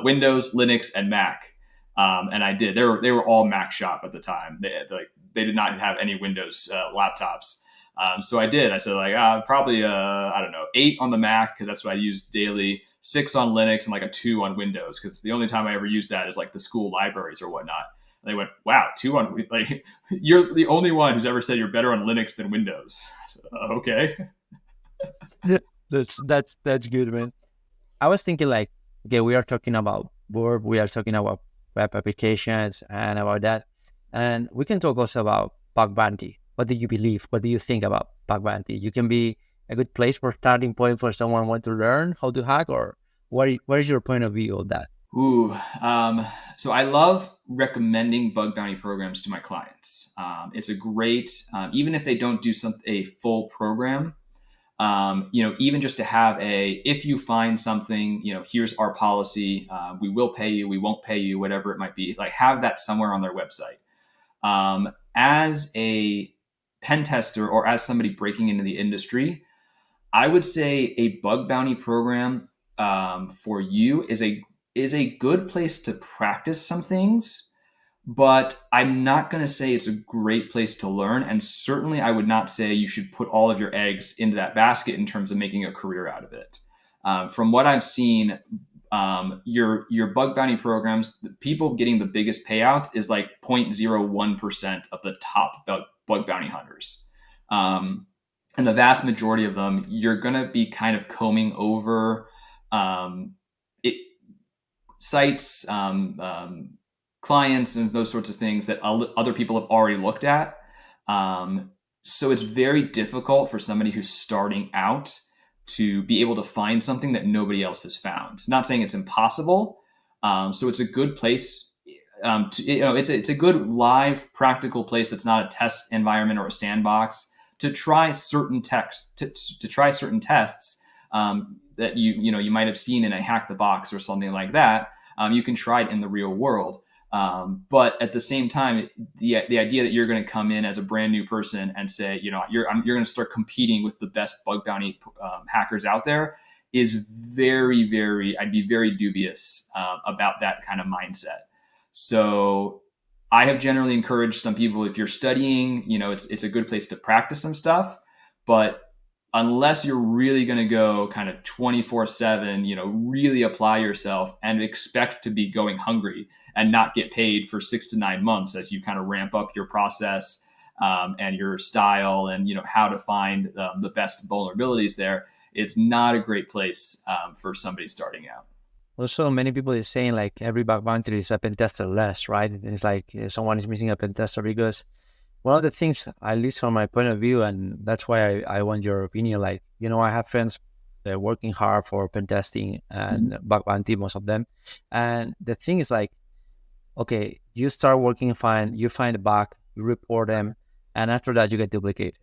Windows, Linux, and Mac. And I did. They were all Mac shop at the time. They did not have any Windows laptops. So I did. I said probably I don't know, 8 on the Mac because that's what I use daily. 6 on Linux and like a 2 on Windows because the only time I ever use that is like the school libraries or whatnot. And they went, wow, 2 on like you're the only one who's ever said you're better on Linux than Windows. So, okay. Yeah, that's good, man. I was thinking, like, okay, we are talking about Burp, we are talking about web applications and about that, and we can talk also about bug bounty. What do you believe? What do you think about bug bounty? You can be a good place for starting point for someone want to learn how to hack, or what is your point of view of that? Ooh, so I love recommending bug bounty programs to my clients. It's a great, even if they don't do a full program, even just to have if you find something, here's our policy. We will pay you, we won't pay you, whatever it might be. Like, have that somewhere on their website. As a pen tester or as somebody breaking into the industry, I would say a bug bounty program for you is a good place to practice some things, but I'm not going to say it's a great place to learn. And certainly I would not say you should put all of your eggs into that basket in terms of making a career out of it. From what I've seen, your bug bounty programs, the people getting the biggest payouts is like 0.01% of the top bug bounty hunters. And the vast majority of them, you're going to be kind of combing over sites, clients, and those sorts of things that other people have already looked at. So it's very difficult for somebody who's starting out to be able to find something that nobody else has found. Not saying it's impossible. So it's a good place. It's a good live practical place that's not a test environment or a sandbox to try certain to try certain tests that you might have seen in a hack the box or something like that. You can try it in the real world. But at the same time, the idea that you're going to come in as a brand new person and say, you're going to start competing with the best bug bounty hackers out there is very, very, I'd be very dubious about that kind of mindset. So I have generally encouraged some people, if you're studying, it's a good place to practice some stuff, but unless you're really going to go kind of 24/7, really apply yourself and expect to be going hungry and not get paid for 6 to 9 months as you kind of ramp up your process and your style and how to find the best vulnerabilities there, it's not a great place for somebody starting out. Also, many people is saying like every bug bounty is a pen tester less, right? It's like someone is missing a pen tester because one of the things, at least from my point of view, and that's why I want your opinion, like, I have friends working hard for pen testing and bug bounty, most of them. And the thing is like, okay, you start working fine, you find a bug, you report them, and after that you get duplicated.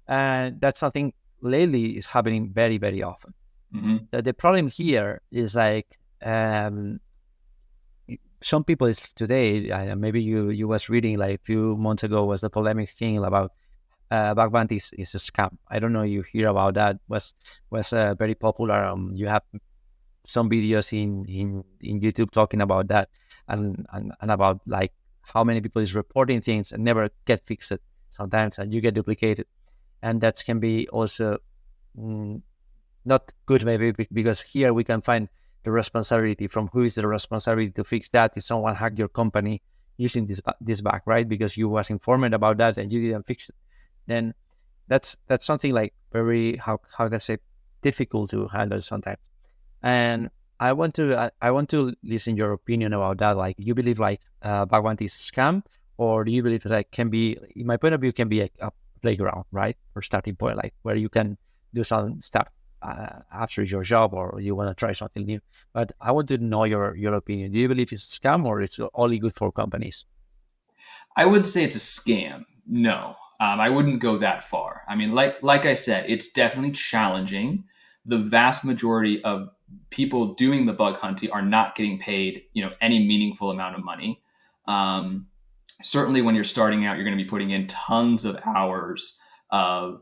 And that's something lately is happening very, very often. Mm-hmm. The problem here is like some people is today. Maybe you was reading like a few months ago was the polemic thing about bug bounty is a scam. I don't know you hear about that. Was very popular. You have some videos in YouTube talking about that and about like how many people is reporting things and never get fixed sometimes, and you get duplicated, and that can be also mm, not good maybe because here we can find the responsibility from who is the responsibility to fix that. If someone hacked your company using this bug, right? Because you was informed about that and you didn't fix it, then that's something like very how can I say difficult to handle sometimes. And I want to listen your opinion about that. Like, you believe like bug bounty is a scam, or do you believe like can be, in my point of view, can be a playground, right, or starting point, like where you can do some stuff after your job, or you want to try something new. But I want to know your opinion. Do you believe it's a scam, or it's only good for companies? I would say it's a scam. No, I wouldn't go that far. I mean, like I said, it's definitely challenging. The vast majority of people doing the bug hunting are not getting paid, any meaningful amount of money. Um, Certainly, when you're starting out, you're going to be putting in tons of hours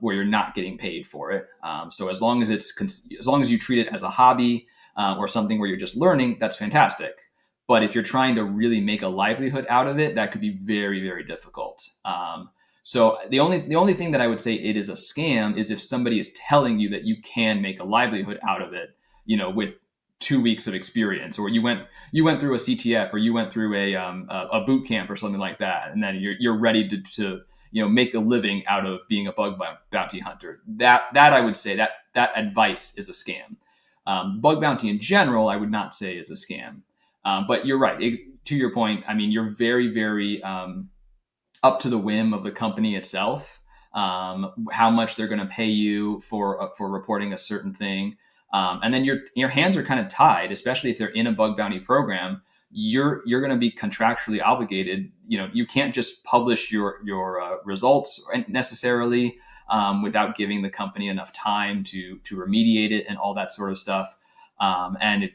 where you're not getting paid for it. So as long as as long as you treat it as a hobby or something where you're just learning, that's fantastic. But if you're trying to really make a livelihood out of it, that could be very, very difficult. So the only thing that I would say it is a scam is if somebody is telling you that you can make a livelihood out of it, with 2 weeks of experience, or you went through a CTF, or you went through a boot camp or something like that, and then you're ready to make a living out of being a bug bounty hunter. That I would say that advice is a scam. Bug bounty in general, I would not say is a scam. But you're right. To your point, I mean, you're very, very up to the whim of the company itself, how much they're going to pay you for reporting a certain thing, and then your hands are kind of tied, especially if they're in a bug bounty program. You're going to be contractually obligated. You can't just publish your results necessarily without giving the company enough time to remediate it and all that sort of stuff. And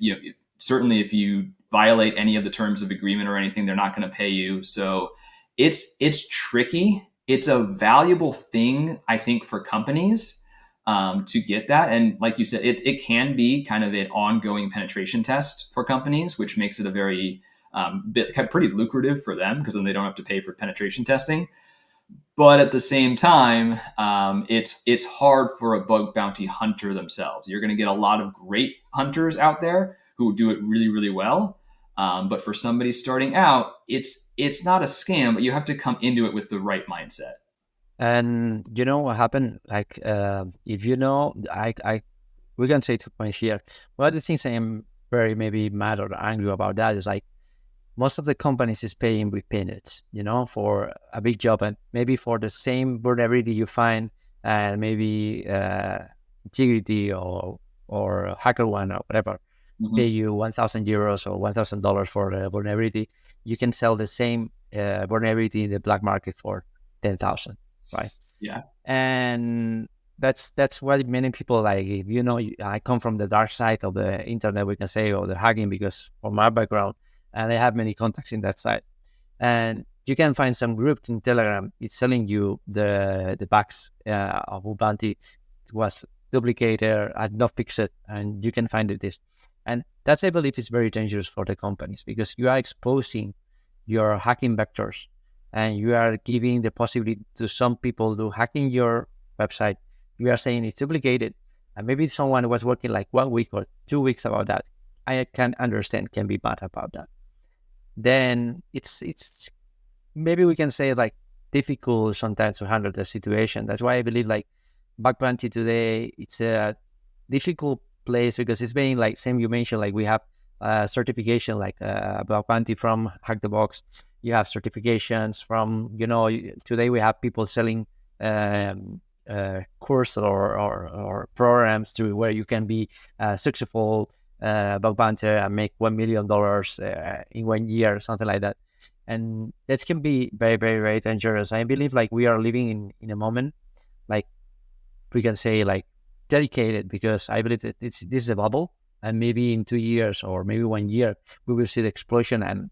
certainly if you violate any of the terms of agreement or anything, they're not going to pay you. So it's tricky. It's a valuable thing, I think, for companies to get that. And like you said, it can be kind of an ongoing penetration test for companies, which makes it a very pretty lucrative for them, because then they don't have to pay for penetration testing. But at the same time, it's hard for a bug bounty hunter themselves. You're going to get a lot of great hunters out there who do it really, really well. But for somebody starting out, it's not a scam, but you have to come into it with the right mindset. And you know what happened? Like, if you know, I we can say 2 points here. One of the things I am very maybe mad or angry about that is like most of the companies is paying with peanuts, for a big job, and maybe for the same vulnerability you find, and maybe integrity or HackerOne or whatever, pay Mm-hmm. you €1,000 or $1,000 for the vulnerability. You can sell the same vulnerability in the black market for 10,000, right? Yeah. And that's why many people like, I come from the dark side of the internet, we can say, or the hacking, because from my background, and I have many contacts in that side. And you can find some groups in Telegram. It's telling you the bugs of Ubuntu was duplicated, had not fixed it, and you can find this. And that's, I believe, is very dangerous for the companies, because you are exposing your hacking vectors, and you are giving the possibility to some people to hacking your website. You are saying it's duplicated, and maybe someone was working like 1 week or 2 weeks about that. I can understand, can be mad about that. Then it's maybe we can say like difficult sometimes to handle the situation. That's why I believe like bug bounty today, it's a difficult place, because it's being like same you mentioned, like we have certification like bug bounty from Hack the Box. You have certifications from, today we have people selling course or programs to where you can be successful bug bounty and make $1 million in 1 year, or something like that. And that can be very, very, very dangerous. I believe like we are living in a moment, like we can say like dedicated, because I believe that this is a bubble, and maybe in 2 years or maybe 1 year we will see the explosion, and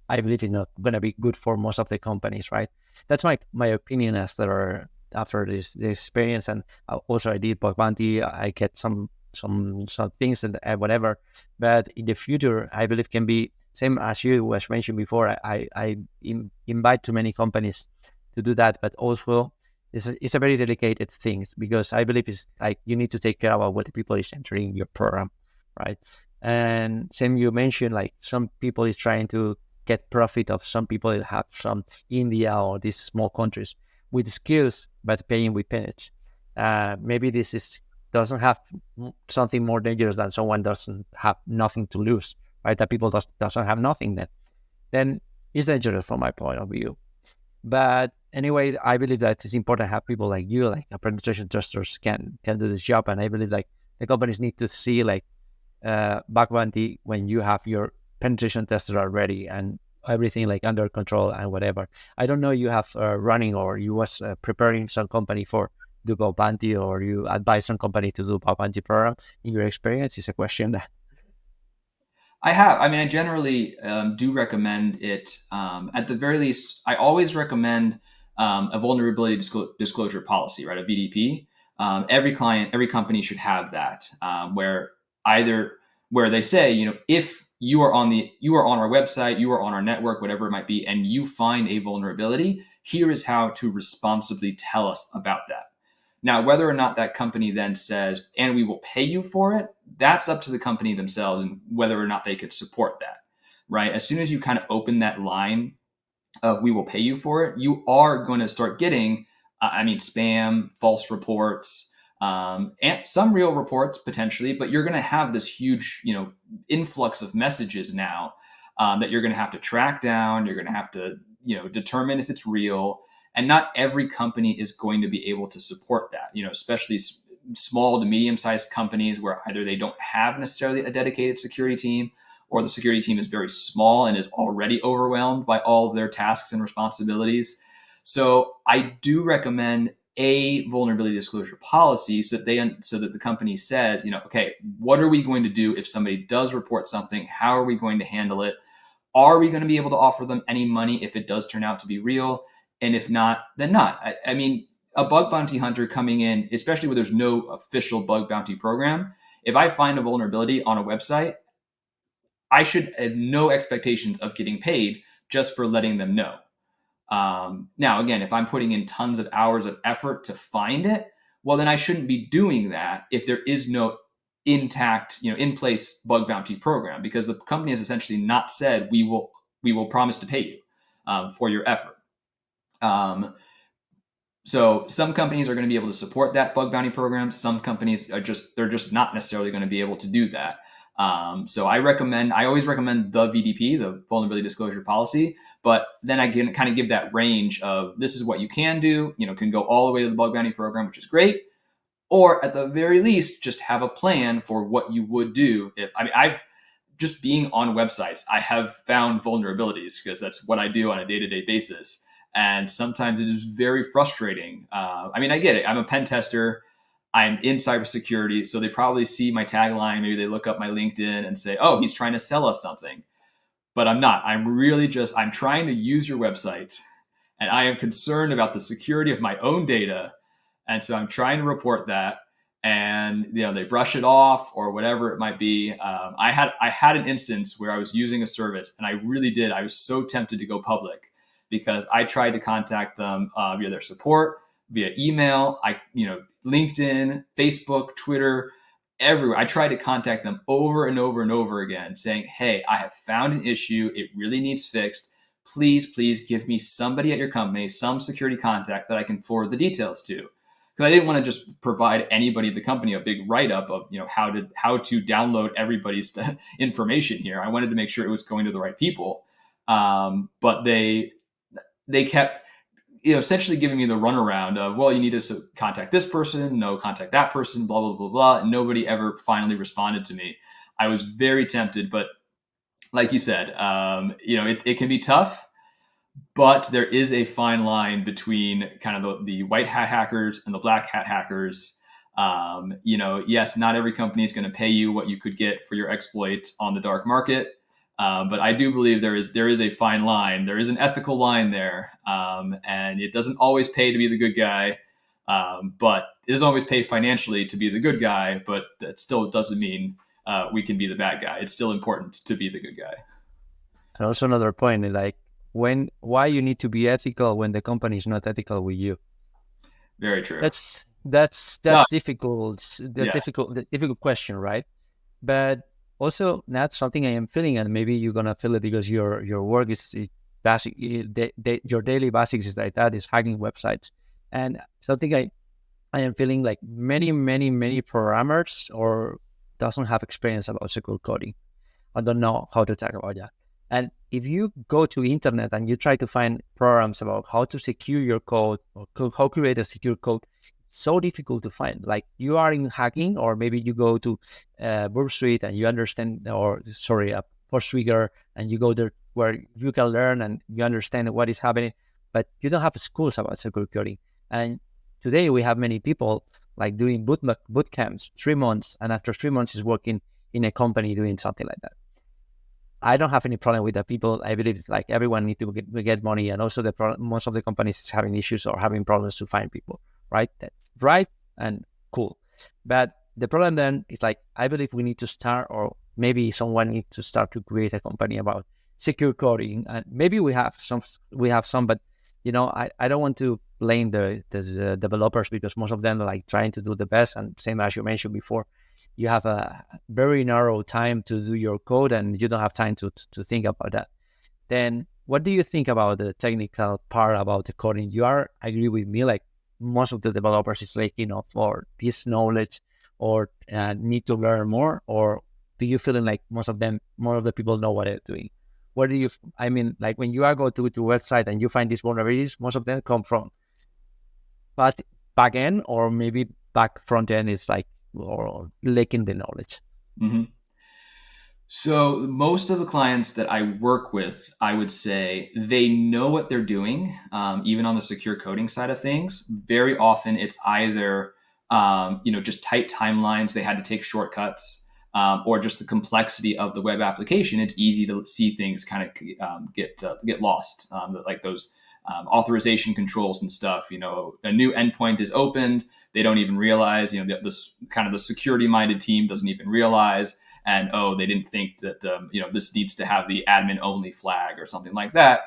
I believe it's not going to be good for most of the companies, right? That's my opinion after this experience. And also I did bug bounty. I get some things and whatever. But in the future, I believe can be same as you was mentioned before. I invite too many companies to do that, but also it's a very delicate thing, because I believe it's like you need to take care about what the people is entering your program, right? And same you mentioned, like some people is trying to get profit of some people that have some India or these small countries with skills but paying with penance. Maybe this is doesn't have something more dangerous than someone doesn't have nothing to lose, right? That people doesn't have nothing, then it's dangerous from my point of view. But anyway, I believe that it's important to have people like you, like a penetration testers, can do this job. And I believe like the companies need to see like bug bounty when you have your penetration testers are ready and everything like under control and whatever. I don't know, you have running or you was preparing some company for do bug bounty, or you advise some company to do bug bounty program. In your experience, is a question that I have. I mean, I generally do recommend it. At the very least, I always recommend a vulnerability disclosure policy, right? A VDP. Every client, every company should have that, where they say, if you are on our website, you are on our network, whatever it might be, and you find a vulnerability, here is how to responsibly tell us about that. Now, whether or not that company then says, and we will pay you for it, that's up to the company themselves and whether or not they could support that, right? As soon as you kind of open that line of we will pay you for it, you are going to start getting, spam, false reports, and some real reports potentially, but you're going to have this huge, influx of messages now that you're going to have to track down. You're going to have to, determine if it's real. And not every company is going to be able to support that, especially small to medium-sized companies where either they don't have necessarily a dedicated security team, or the security team is very small and is already overwhelmed by all of their tasks and responsibilities. So I do recommend a vulnerability disclosure policy so that the company says, okay, what are we going to do if somebody does report something? How are we going to handle it? Are we going to be able to offer them any money if it does turn out to be real? And if not, then not. I mean, a bug bounty hunter coming in, especially where there's no official bug bounty program, if I find a vulnerability on a website, I should have no expectations of getting paid just for letting them know. Now, again, if I'm putting in tons of hours of effort to find it, well, then I shouldn't be doing that if there is no intact, in place bug bounty program, because the company has essentially not said we will promise to pay you for your effort. So some companies are going to be able to support that bug bounty program. Some companies they're just not necessarily going to be able to do that. So I always recommend the VDP, the vulnerability disclosure policy, but then I can kind of give that range of this is what you can do, can go all the way to the bug bounty program, which is great. Or at the very least, just have a plan for what you would do I've just being on websites, I have found vulnerabilities because that's what I do on a day-to-day basis. And sometimes it is very frustrating. I get it. I'm a pen tester. I'm in cybersecurity. So they probably see my tagline. Maybe they look up my LinkedIn and say, oh, he's trying to sell us something. But I'm not. I'm trying to use your website. And I am concerned about the security of my own data. And so I'm trying to report that. And they brush it off or whatever it might be. I had an instance where I was using a service, and I was so tempted to go public because I tried to contact them via their support, via email, LinkedIn, Facebook, Twitter, everywhere. I tried to contact them over and over and over again, saying, "Hey, I have found an issue. It really needs fixed. Please give me somebody at your company, some security contact that I can forward the details to." Because I didn't want to just provide anybody at the company a big write-up of how to download everybody's information here. I wanted to make sure it was going to the right people, but they kept essentially giving me the runaround of, well, you need to contact this person, no, contact that person, blah blah blah blah. And nobody ever finally responded to me. I was very tempted, but like you said, it can be tough, but there is a fine line between kind of the white hat hackers and the black hat hackers. Yes, not every company is going to pay you what you could get for your exploit on the dark market. But I do believe there is a fine line. There is an ethical line there, and it doesn't always pay to be the good guy. But it doesn't always pay financially to be the good guy. But that still doesn't mean we can be the bad guy. It's still important to be the good guy. And also another point, like why you need to be ethical when the company is not ethical with you. Very true. That's difficult. The difficult question, right? But also that's something I am feeling, and maybe you're gonna feel it because your work is basic. Your daily basics is like that, is hacking websites, and something I am feeling like many programmers or doesn't have experience about secure coding. I don't know how to talk about that. And if you go to internet and you try to find programs about how to secure your code or how create a secure code, it's so difficult to find. Like you are in hacking, or maybe you go to Burp Suite and you understand, Posttrigger, and you go there where you can learn and you understand what is happening, but you don't have schools about secure coding. And today we have many people like doing boot camps, 3 months, and after 3 months is working in a company doing something like that. I don't have any problem with that. People, I believe it's like everyone needs to get money, and also most of the companies is having issues or having problems to find people, right? That's right and cool. But the problem then is like, I believe we need to start, or maybe someone needs to start to create a company about secure coding. And maybe we have some, but I don't want to blame the developers, because most of them are like trying to do the best. And same as you mentioned before, you have a very narrow time to do your code and you don't have time to think about that. Then what do you think about the technical part about the coding? You agree with me, like most of the developers is like, for this knowledge or need to learn more? Or do you feel like more of the people know what they're doing? Where do you, like when you go to website and you find these vulnerabilities, most of them come from back end, or maybe back front end is like, or lacking the knowledge. Mm-hmm. So most of the clients that I work with, I would say they know what they're doing, even on the secure coding side of things. Very often it's either, just tight timelines. They had to take shortcuts, or just the complexity of the web application. It's easy to see things kind of get lost, like those authorization controls and stuff. A new endpoint is opened. They don't even realize, this kind of the security minded team doesn't even realize. And, they didn't think that, this needs to have the admin only flag or something like that,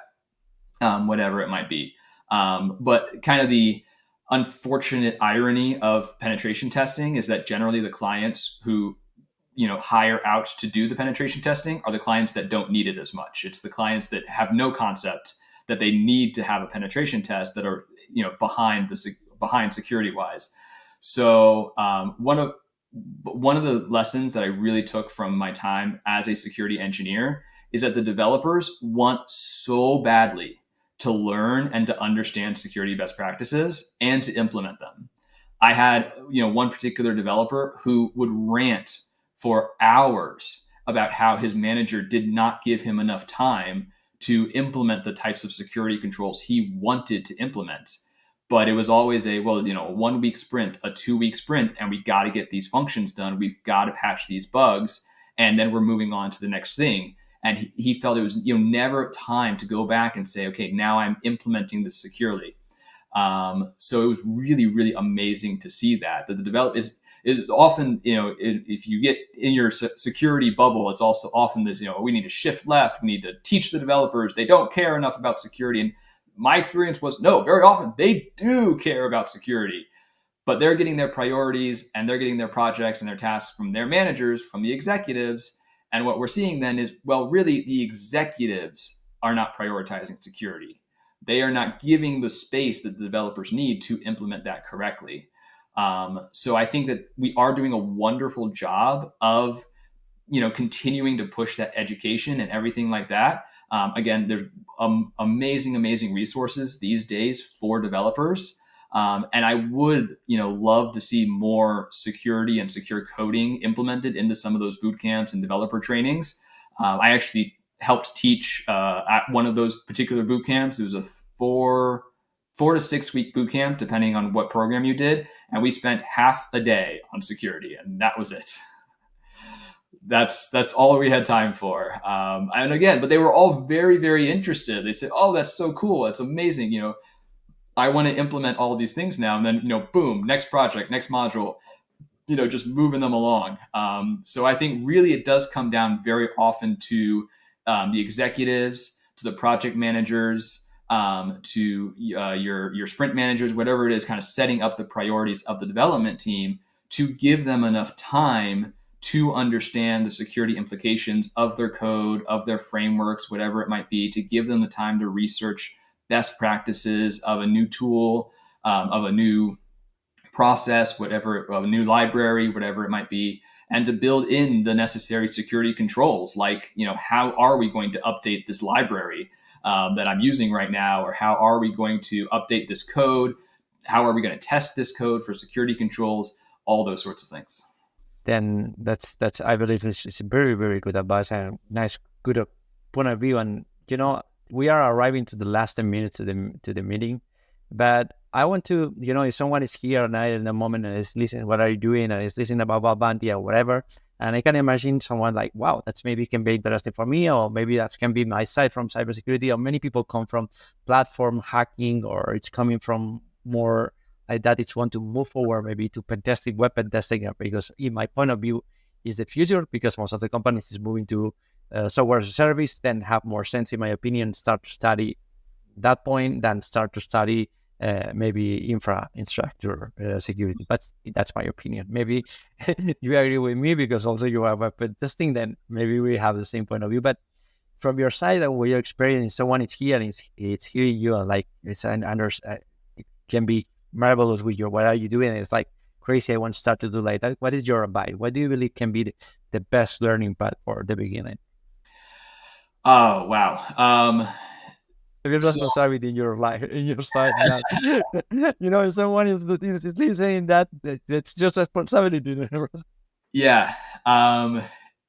whatever it might be. But kind of the unfortunate irony of penetration testing is that generally the clients who, hire out to do the penetration testing are the clients that don't need it as much. It's the clients that have no concept that they need to have a penetration test that are, behind security wise. So one of the lessons that I really took from my time as a security engineer is that the developers want so badly to learn and to understand security best practices and to implement them. I had, one particular developer who would rant for hours about how his manager did not give him enough time to implement the types of security controls he wanted to implement. But it was always a 1 week sprint, a 2 week sprint, and we got to get these functions done. We've got to patch these bugs, and then we're moving on to the next thing. And he felt it was never time to go back and say, okay, now I'm implementing this securely. So it was really, really amazing to see that the develop is often, if you get in your security bubble, it's also often this, we need to shift left. We need to teach the developers. They don't care enough about security. And my experience was, no, very often they do care about security, but they're getting their priorities and they're getting their projects and their tasks from their managers, from the executives. And what we're seeing then is, well, really the executives are not prioritizing security. They are not giving the space that the developers need to implement that correctly. So I think that we are doing a wonderful job of, continuing to push that education and everything like that. Again, there's amazing resources these days for developers. And I would, love to see more security and secure coding implemented into some of those boot camps and developer trainings. I actually helped teach at one of those particular boot camps. It was a 4 to 6 week boot camp, depending on what program you did. And we spent half a day on security, and that was it. That's all we had time for. And again, but they were all very, very interested. They said, "Oh, that's so cool. That's amazing. I want to implement all of these things now." And then, boom, next project, next module, just moving them along. So I think really it does come down very often to the executives, to the project managers, to your sprint managers, whatever it is, kind of setting up the priorities of the development team to give them enough time to understand the security implications of their code, of their frameworks, whatever it might be, to give them the time to research best practices of a new tool, of a new process, whatever, a new library, whatever it might be, and to build in the necessary security controls, like, how are we going to update this library that I'm using right now, or how are we going to update this code? How are we going to test this code for security controls? All those sorts of things. Then that's I believe is very, very good advice and nice, good point of view. And we are arriving to the last 10 minutes to the meeting, but I want to, if someone is here and in the moment and is listening, what are you doing? And is listening about Bounty or whatever. And I can imagine someone like, wow, that's maybe can be interesting for me, or maybe that can be my side from cybersecurity. Or many people come from platform hacking, or it's coming from more like that. It's want to move forward maybe to pen testing, web pen testing, because in my point of view is the future, because most of the companies is moving to software as a service. Then have more sense, in my opinion, start to study that point than start to study maybe infrastructure security. But that's my opinion. Maybe you agree with me because also you are web testing, then maybe we have the same point of view. But from your side and what you're experiencing, someone is here and it's hearing you, and like it's it can be marvelous with your, what are you doing? And it's like crazy. I want to start to do like that. What is your advice? What do you believe can be the best learning path for the beginning? Oh, wow. Your responsibility in your life, in your side now. If someone is listening that, it's just responsibility. Yeah.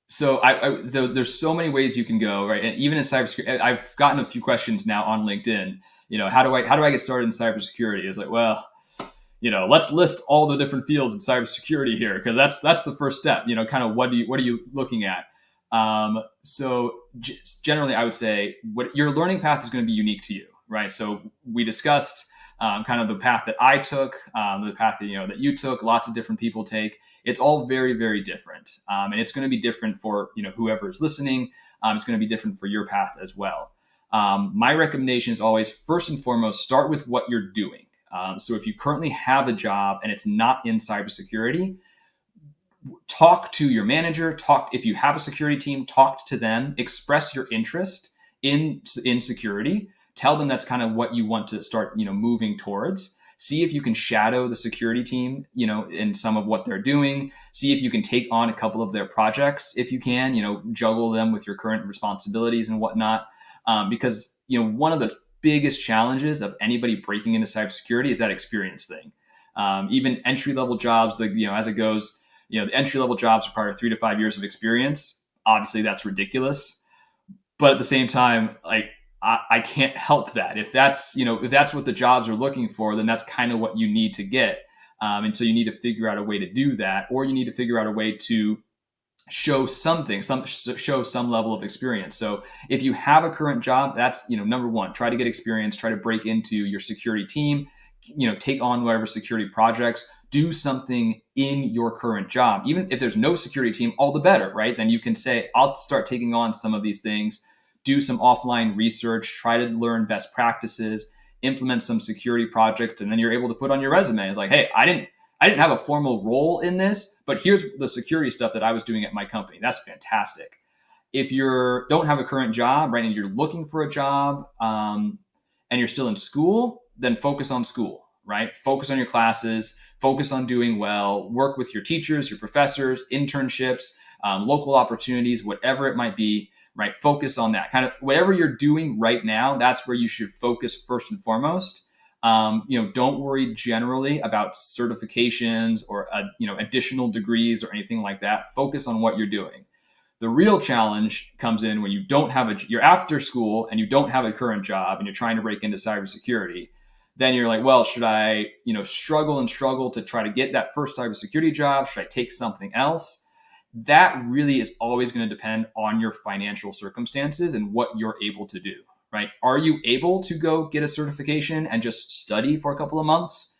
So there's so many ways you can go, right? And even in cybersecurity, I've gotten a few questions now on LinkedIn. How do I get started in cybersecurity? It's like, well, let's list all the different fields in cybersecurity here, because that's the first step. Kind of what are you looking at? So generally, I would say what your learning path is going to be unique to you, right? So we discussed kind of the path that I took, the path that you took. Lots of different people take. It's all very, very different, and it's going to be different for whoever is listening. It's going to be different for your path as well. My recommendation is always, first and foremost, start with what you're doing. So if you currently have a job and it's not in cybersecurity, talk to your manager. If you have a security team, talk to them. Express your interest in security. Tell them that's kind of what you want to start, moving towards. See if you can shadow the security team, in some of what they're doing. See if you can take on a couple of their projects if you can, juggle them with your current responsibilities and whatnot. Because, one of the biggest challenges of anybody breaking into cybersecurity is that experience thing. Even entry-level jobs, as it goes, the entry-level jobs require 3 to 5 years of experience. Obviously, that's ridiculous. But at the same time, like, I can't help that. If that's what the jobs are looking for, then that's kind of what you need to get. And so you need to figure out a way to do that, or you need to figure out a way to show show some level of experience. So if you have a current job, that's, number one, try to get experience, try to break into your security team, take on whatever security projects, do something in your current job. Even if there's no security team, all the better, right? Then you can say, I'll start taking on some of these things, do some offline research, try to learn best practices, implement some security projects, and then you're able to put on your resume. It's like, hey, I didn't have a formal role in this, but here's the security stuff that I was doing at my company. That's fantastic. If you don't have a current job, right, and you're looking for a job, and you're still in school, then focus on school, right? Focus on your classes, focus on doing well, work with your teachers, your professors, internships, local opportunities, whatever it might be, right? Focus on that. Kind of whatever you're doing right now, that's where you should focus first and foremost. Don't worry generally about certifications or additional degrees or anything like that. Focus on what you're doing. The real challenge comes in when you're after school and you don't have a current job and you're trying to break into cybersecurity. Then you're like, well, should I, struggle to try to get that first cybersecurity job? Should I take something else? That really is always going to depend on your financial circumstances and what you're able to do, right? Are you able to go get a certification and just study for a couple of months?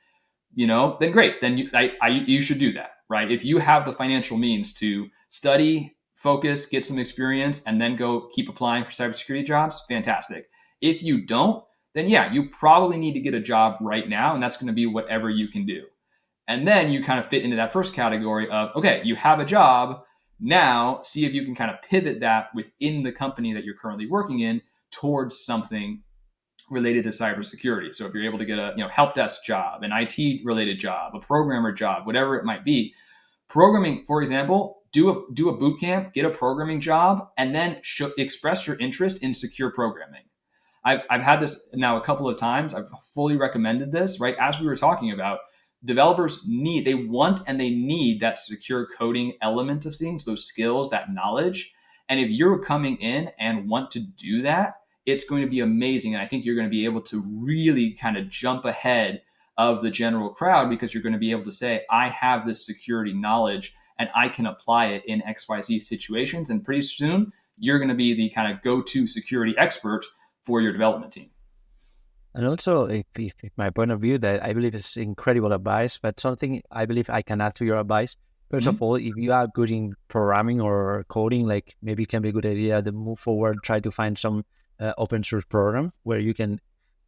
Then great. Then you should do that, right? If you have the financial means to study, focus, get some experience, and then go keep applying for cybersecurity jobs, fantastic. If you don't, then yeah, you probably need to get a job right now, and that's going to be whatever you can do. And then you kind of fit into that first category of, okay, you have a job. Now see if you can kind of pivot that within the company that you're currently working in towards something related to cybersecurity. So if you're able to get a help desk job, an IT related job, a programmer job, whatever it might be, programming, for example, do a boot camp, get a programming job, and then express your interest in secure programming. I've had this now a couple of times. I've fully recommended this, right? As we were talking about, developers want and they need that secure coding element of things, those skills, that knowledge. And if you're coming in and want to do that, it's going to be amazing. And I think you're going to be able to really kind of jump ahead of the general crowd because you're going to be able to say, I have this security knowledge and I can apply it in XYZ situations. And pretty soon you're going to be the kind of go-to security expert for your development team. And also, if my point of view, that I believe is incredible advice, but something I believe I can add to your advice. First of all, if you are good in programming or coding, like maybe it can be a good idea to move forward, try to find some open source program where you can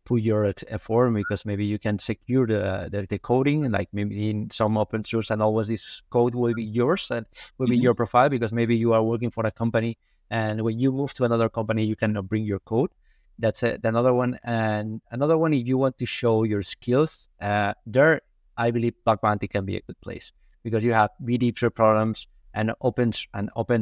put your effort, because maybe you can secure the coding, like maybe in some open source, and always this code will be yours and will be your profile, because maybe you are working for a company and when you move to another company, you cannot bring your code. That's another one. And another one, if you want to show your skills, there, I believe Bug Bounty can be a good place, because you have VDP programs and open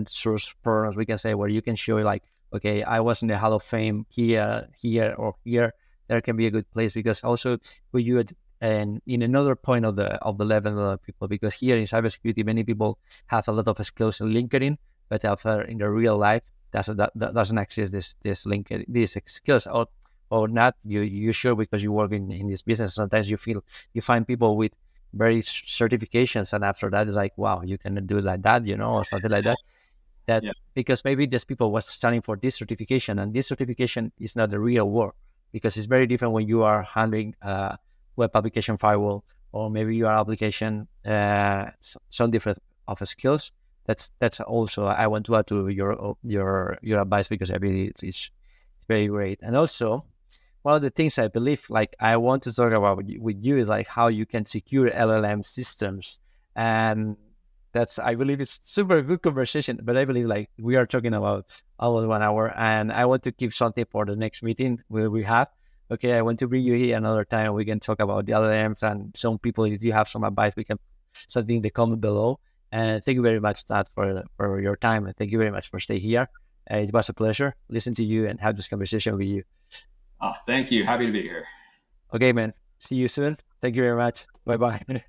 source programs, we can say, where you can show like, okay, I was in the Hall of Fame here, or here. There can be a good place, because also for you and in another point of the level of people, because here in cybersecurity, many people have a lot of skills in LinkedIn, but after in the real life, that doesn't exist this LinkedIn, these skills, or not. You sure, because you work in this business. Sometimes you find people with very certifications, and after that it's like, wow, you can do like that, or something like that. Yeah. Because maybe these people was studying for this certification, and this certification is not the real work, because it's very different when you are handling web application firewall, or maybe your application, some different of skills. That's also, I want to add to your advice, because I believe it's very great. And also, one of the things I believe, like I want to talk about with you, is like how you can secure LLM systems. And I believe it's super good conversation, but I believe like we are talking about almost 1 hour, and I want to keep something for the next meeting where we have. Okay, I want to bring you here another time. We can talk about the LLMs, and some people, if you have some advice, we can something in the comment below. And thank you very much, Nat, for your time, and thank you very much for staying here. It was a pleasure listen to you and have this conversation with you. Oh, thank you. Happy to be here. Okay, man. See you soon. Thank you very much. Bye-bye.